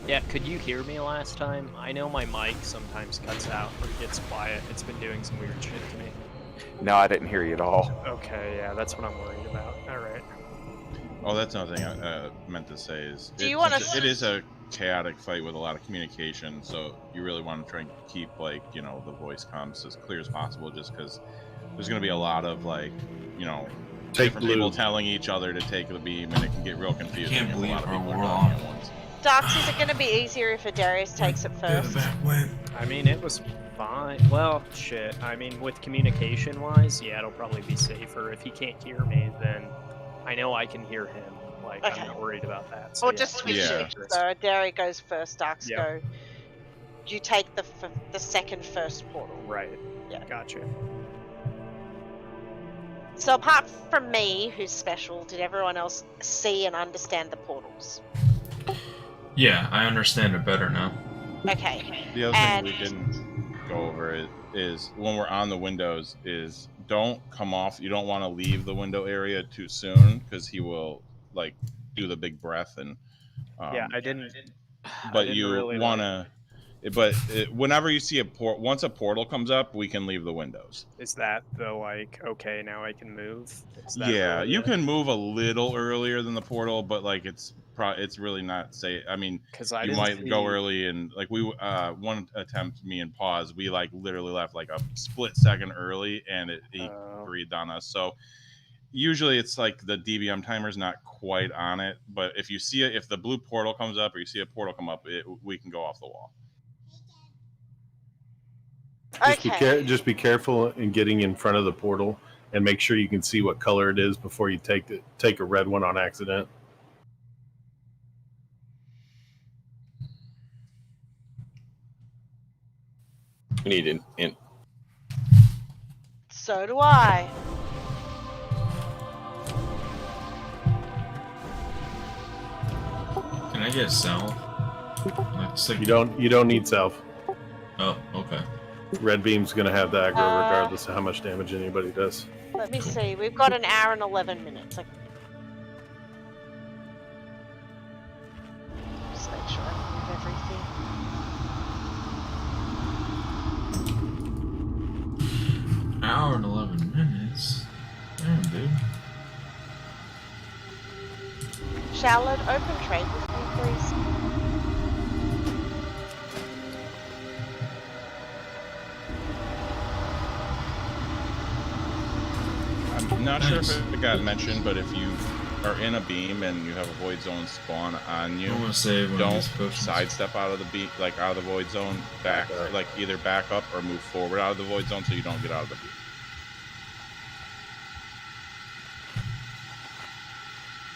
Yeah, could you hear me last time? I know my mic sometimes cuts out or gets quiet. It's been doing some weird shit to me. No, I didn't hear you at all. Okay, yeah, that's what I'm worried about. Alright. Oh, that's another thing I meant to say is it is a chaotic fight with a lot of communication, so you really want to try and keep like, you know, the voice comms as clear as possible, just because there's going to be a lot of like, you know, different people telling each other to take the beam, and it can get real confusing. Can't believe a lot of our people are world. talking at once. Darks, is it going to be easier if Adarius takes it first? I mean, it was fine. Well, shit. I mean, with communication-wise, yeah, it'll probably be safer. If he can't hear me, then I know I can hear him. Like, Okay. I'm not worried about that. So Or yeah, just switch Yeah. it. So Adarius goes first, Darks Yep. go. You take the second first portal. Right. Yeah. Gotcha. So apart from me, who's special, did everyone else see and understand the portals? Yeah, I understand it better now. Okay. The other And- thing we didn't go over it is when we're on the windows is don't come off. You don't want to leave the window area too soon because he will like do the big breath and. Yeah, I didn't. But you really want to. Whenever you see once a portal comes up, we can leave the windows. Is that the like? Okay, now I can move. Is that Yeah, early you yet? can move a little earlier than the portal, but like it's really not safe. I mean, 'Cause I you didn't might go see- early and like we one attempt, me and Pause, we like literally left like a split second early, and he breathed on us. So usually it's like the DBM timer's not quite on it, but if you see it, if the blue portal comes up or you see a portal come up, we can go off the wall. Just be careful in getting in front of the portal and make sure you can see what color it is before you take a red one on accident. We need in. So do I. Can I get Sal? You don't need self. Oh, okay. Red beam's gonna have the aggro regardless of how much damage anybody does. Let me see. We've got an hour and 11 minutes. Just make sure I move everything. Hour and 11 minutes. Damn, dude. Charlotte, open trade with me, please. I'm not sure if it got mentioned, but if you are in a beam and you have a void zone spawn on you, don't sidestep out of the beam, like out of the void zone, like either back up or move forward out of the void zone so you don't get out of the beam.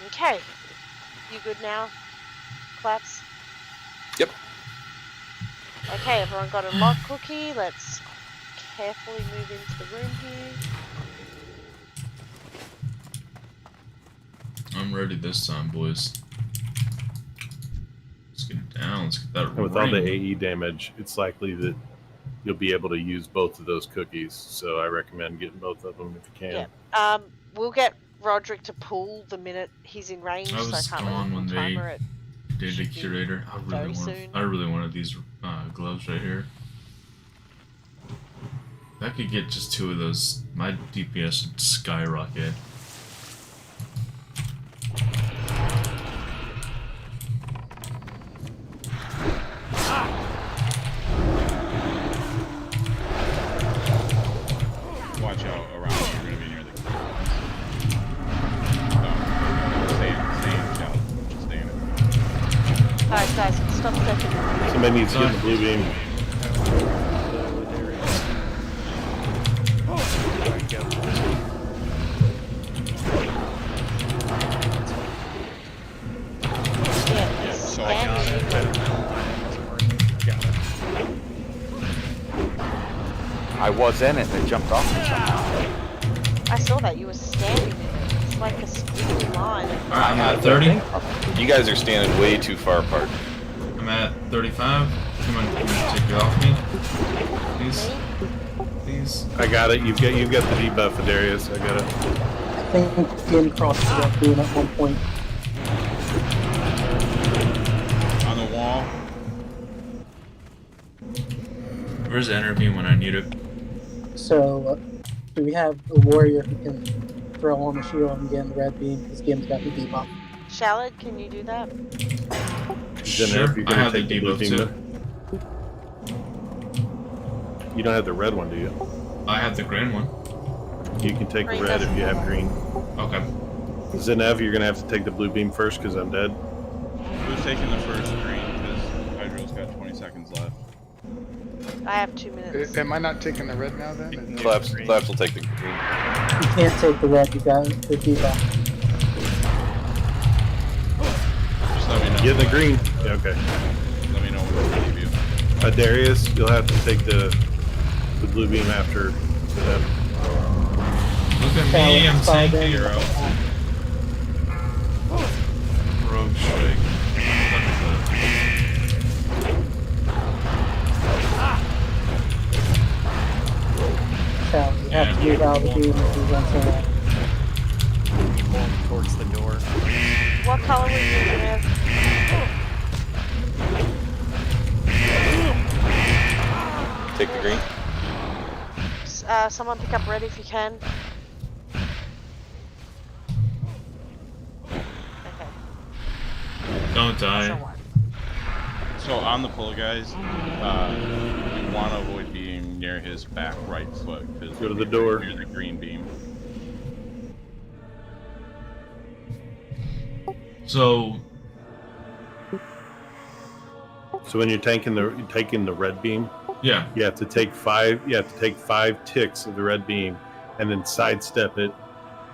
Okay. You good now, Claps? Yep. Okay, everyone got a lock cookie. Let's carefully move into the room here. I'm ready this time, boys. Let's get down. Let's get that And with all the ring. AE damage, it's likely that you'll be able to use both of those cookies. So I recommend getting both of them if you can. Yeah. We'll get Roderick to pull the minute he's in range. I was so I can't gone when really they timer it. did the curator. I really wanted these gloves right here. If I could get just 2 of those, my DPS would skyrocket. Watch out around you. You're going to be near the stay in, Shallow. Just stay in it. Alright, guys, stop stepping. Somebody needs to get the blue beam. Yeah, So I got it. I was in it and it jumped off me somehow. I saw that you were standing in it. It's like a squiggly line. Alright, I'm at 30. You guys are standing way too far apart. I'm at 35. Come on, take it off me. Please. Please. I got it. You've got the debuff, Adarius. I got it. I think getting across the doing at one point. On the wall. Where's Energy when I need it? So, do we have a warrior who can throw on the shield and get in the red beam? Because Gim's got the debuff. Shallad, can you do that? Sure, I have the debuff too. You don't have the red one, do you? I have the green one. You can take the red if you have green. Okay. Zenev, you're gonna have to take the blue beam first because I'm dead. Who's taking the first green? Because Hydro's got 20 seconds left. I have 2 minutes. Am I not taking the red now then? Claps will take the green. You can't take the red, you got the debuff. Just let me know. Get in the green. Yeah, okay. Let me know when to leave you. Darius, you'll have to take the blue beam after Zenev. Look at me, I'm tanking. Hero. Rogue strike. You have to move out of the beam if you run somewhere. Pulling towards the door. What color were you thinking of? Take the green. Someone pick up red if you can. Okay. Don't die. So on the pull, guys, you want to avoid being near his back right foot. Go to the door. Near the green beam. So when you're taking the red beam, yeah, you have to take 5 ticks of the red beam, and then sidestep it,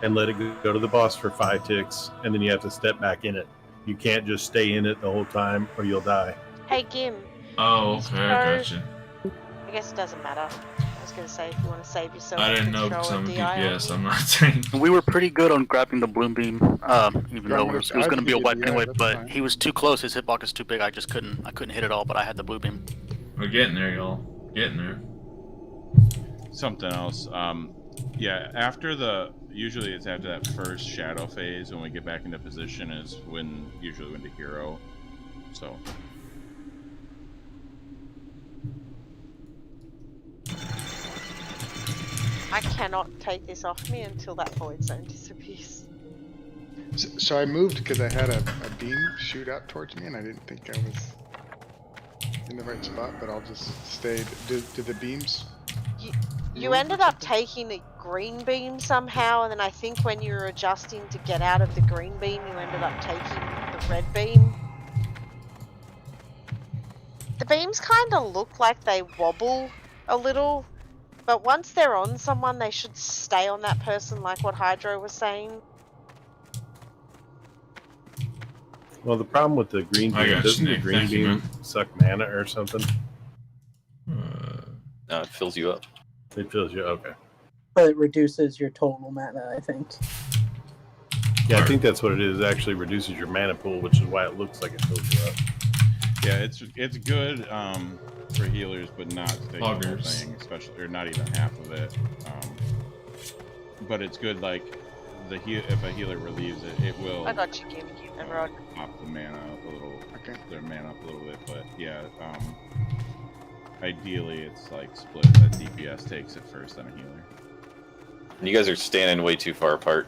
and let it go to the boss for 5 ticks, and then you have to step back in it. You can't just stay in it the whole time, or you'll die. Hey, Gim. Oh, okay, I gotcha. I guess it doesn't matter. I was going to say, if you want to save yourself, I didn't you know can because throw I'm a a DI on DPS. you. I'm not saying. We were pretty good on grabbing the bloom beam, even though it was going to be a wipe anyway. But he was too close. His hitbox is too big. I couldn't hit it all. But I had the blue beam. We're getting there, y'all. Getting there. Something else. Yeah, usually it's after that first shadow phase when we get back into position is usually when the hero. So. I cannot take this off me until that void zone disappears. So I moved because I had a beam shoot out towards me, and I didn't think I was in the right spot, but I'll just stay. Did the beams? You ended up taking the green beam somehow, and then I think when you were adjusting to get out of the green beam, you ended up taking the red beam. The beams kind of look like they wobble a little, but once they're on someone, they should stay on that person, like what Hydro was saying. Well, the problem with the green beam, doesn't the green beam suck mana or something? No, it fills you up. It fills you okay. But it reduces your total mana, I think. Yeah, I think that's what it is. It actually reduces your mana pool, which is why it looks like it fills you up. Yeah, it's good for healers, but not to take the whole thing, especially or not even half of it. But it's good like if a healer relieves it, it will. I got you, Kim. Everyone. Pop the mana up a little. Okay. Their mana up a little bit, but yeah. Ideally, it's like split that DPS takes it first, then a healer. And you guys are standing way too far apart.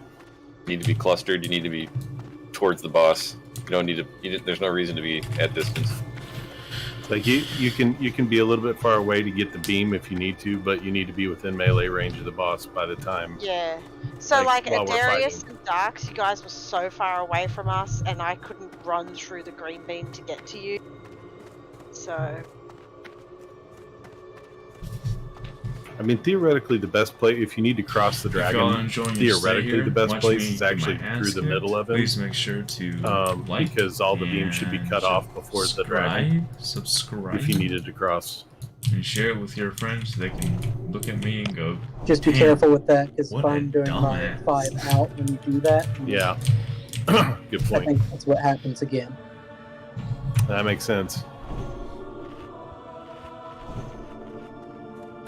You need to be clustered. You need to be towards the boss. You don't need to. There's no reason to be at distance. Like you can be a little bit far away to get the beam if you need to, but you need to be within melee range of the boss by the time. Yeah. So like while we're Adarius fighting. and Darks, you guys were so far away from us, and I couldn't run through the green beam to get to you. So. I mean, theoretically, the best play if you need to cross the dragon. Theoretically, the best place is actually through the middle of it. Please make sure to like because all the beams should be cut off before the dragon. Subscribe. If you needed to cross. And share it with your friends. They can look at me and go. Just be careful with that, because if what a I'm doing my dumbass. 5 out when you do that. Yeah. Good I point. think that's what happens again. That makes sense.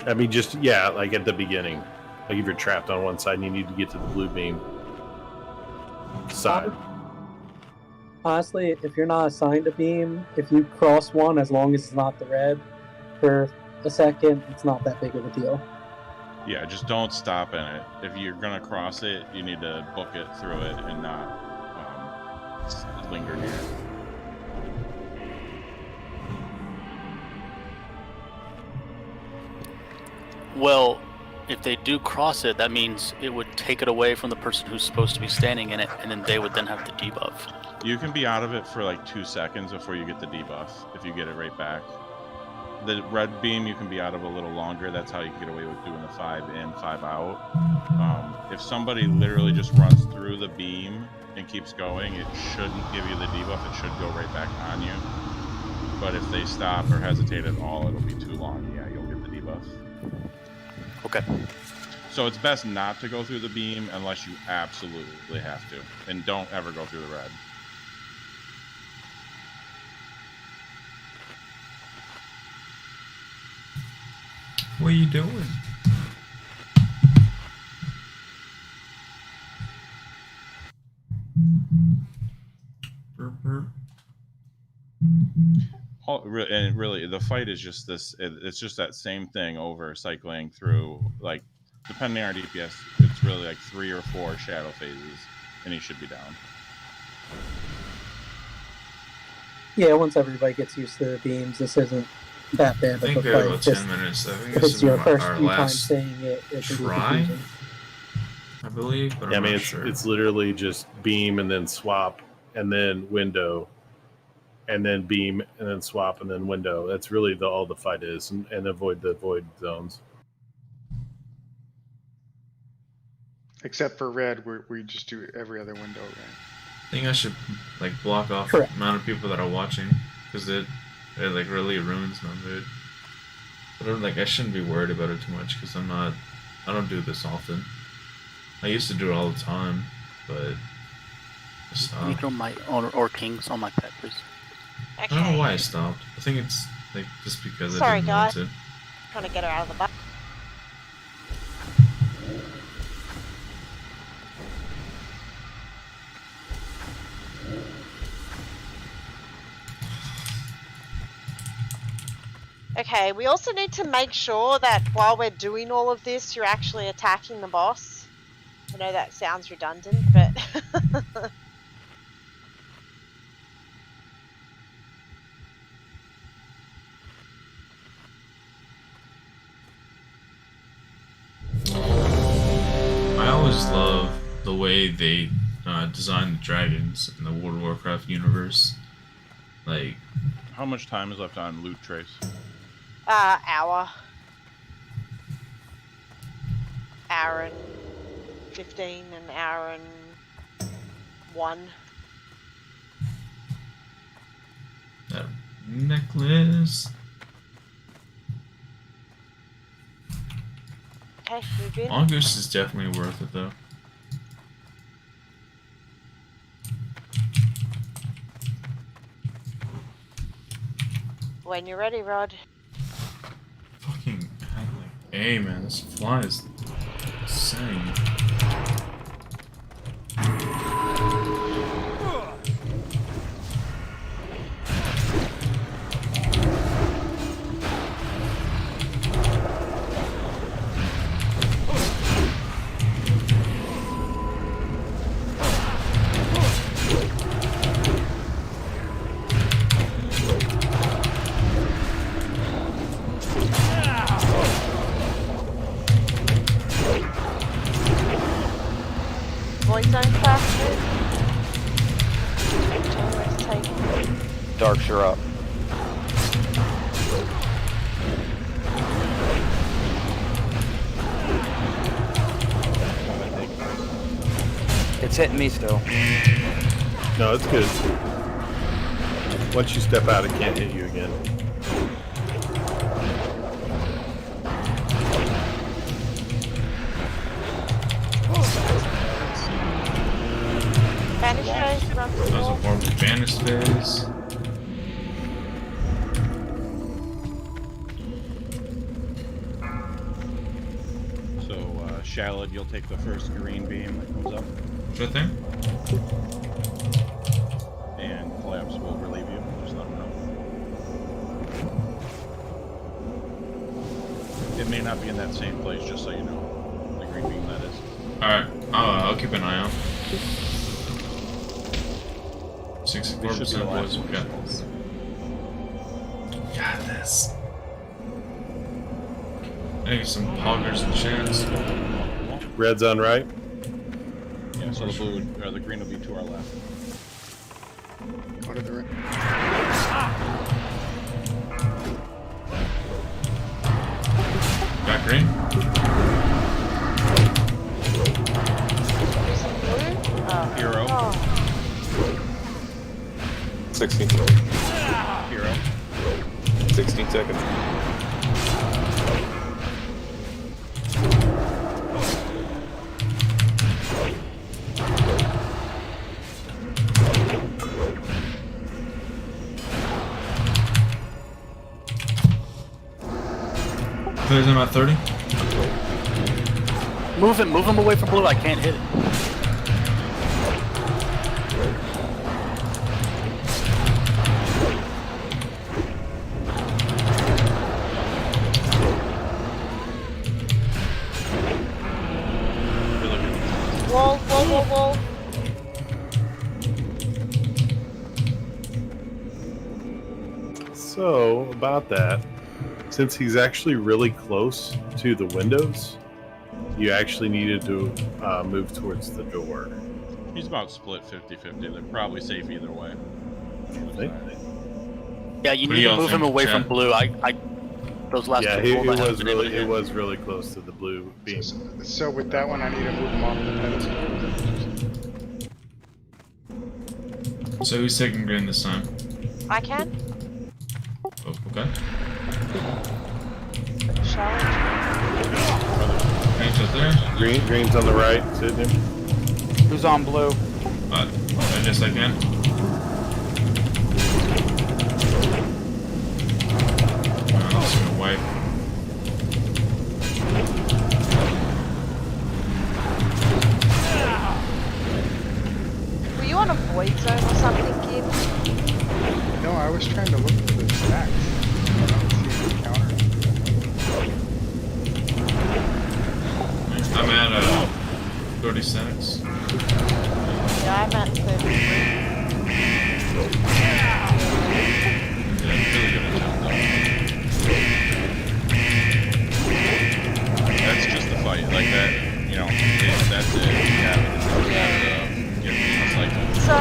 I mean, like at the beginning. Like if you're trapped on one side and you need to get to the blue beam side. Honestly, if you're not assigned a beam, if you cross one, as long as it's not the red, for a second, it's not that big of a deal. Yeah, just don't stop in it. If you're gonna cross it, you need to book it through it and not linger near it. Well, if they do cross it, that means it would take it away from the person who's supposed to be standing in it, and then they would then have to debuff. You can be out of it for like 2 seconds before you get the debuff, if you get it right back. The red beam you can be out of a little longer. That's how you can get away with doing the 5 in, 5 out. If somebody literally just runs through the beam and keeps going, it shouldn't give you the debuff. It should go right back on you. But if they stop or hesitate at all, it'll be too long. Yeah, you'll get the debuff. Okay. So it's best not to go through the beam unless you absolutely have to. And don't ever go through the red. What are you doing? and really, the fight is just this. It's just that same thing over cycling through. Like, depending on our DPS, it's really like 3 or 4 shadow phases, and he should be down. Yeah, once everybody gets used to the beams, this isn't that bad of a I fight. think we have about 10 minutes. I think If this it's is your first our few times last saying it, it can be try, confusing. I believe. But Yeah, I'm I mean, not it's sure. it's literally just beam and then swap and then window, and then beam and then swap and then window. That's really all the fight is, and avoid the void zones. Except for red, where we just do every other window, right? I think I should like block off Correct. the amount of people that are watching because it like really ruins my mood. But I shouldn't be worried about it too much because I don't do this often. I used to do it all the time, but I stopped. Can you throw my or kings on my pet, please? I don't know why I stopped. I think it's like just because I Sorry, didn't guys. want to. Trying to get her out of the box. Okay, we also need to make sure that while we're doing all of this, you're actually attacking the boss. I know that sounds redundant, but... I always love the way they design the dragons in the World of Warcraft universe. Like, how much time is left on loot trace? Hour and 15, an hour and 1. that necklace. Okay, move in. Mongoose is definitely worth it though. When you're ready, Rod. Fucking hey man, this fly is insane. Void zone classes. Darks, you're up. It's hitting me still. No, it's good. Once you step out, it can't hit you again. Vanish phase, run through the That was a wall. horrible vanish phase. So, Shallad, you'll take the first green beam that comes up. Sure thing. And Collapse will relieve you. Just let him know. It may not be in that same place, just so you know. The green beam, that is. Alright, I'll keep an eye out. 64% boys, we got this. Got this. I think some poggers and chance. Red's on right. Yeah, so the blue, or the green will be to our left. Go to the right. Got green. Hero. Oh. 16. Hero. 16 seconds. Clears him at 30. Move him away from blue. I can't hit it. So, about that, since he's actually really close to the windows, you actually needed to move towards the door. He's about split 50-50. They're probably safe either way. Yeah, you need to move him away from blue. Those last Yeah, two he pulls I haven't was been able to really, hit. it was really close to the blue beam. So with that one, I need to move him off the pedestal. So who's taking green this time? I can. Oh, okay. Green's up there. Green's on the right, sitting him. Who's on blue? I guess I can. I'm just gonna wipe. Were you on a void zone or something, Kim? No, I was trying to look for the stacks. I don't see the counter. I'm at 30 stacks. Yeah, I'm at 33. That's just the fight, like that. You know, that's it. So,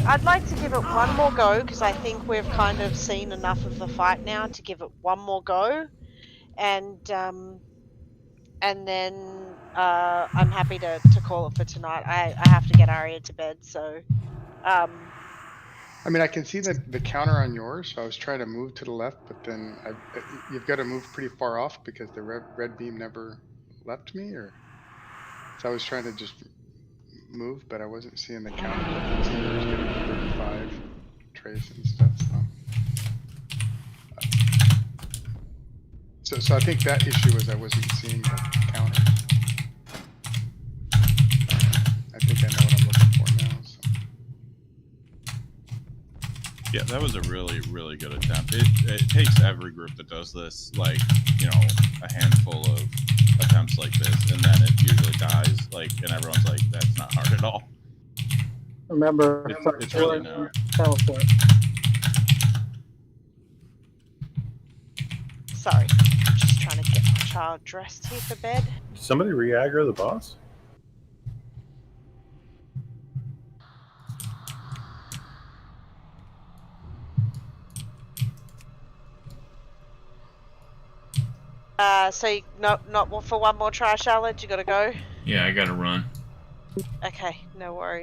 I'd like to give it one more go because I think we've kind of seen enough of the fight now to give it one more go, and then I'm happy to call it for tonight. I have to get Aria to bed, so. I mean, I can see the counter on yours, so I was trying to move to the left, but then you've got to move pretty far off because the red beam never left me, or so I was trying to just move, but I wasn't seeing the counter. I was getting 35 trace and stuff. So I think that issue was I wasn't seeing the counter. I think I know what I'm looking for now. So. Yeah, that was a really, really good attempt. It takes every group that does this, like, you know, a handful of attempts like this, and then it usually dies, like, and everyone's like, that's not hard at all. Remember, it's really not. Teleport. Sorry, I'm just trying to get my child dressed here for bed. Did somebody re-aggro the boss? So not for one more try, Charlotte. You gotta go. Yeah, I gotta run. Okay, no worries.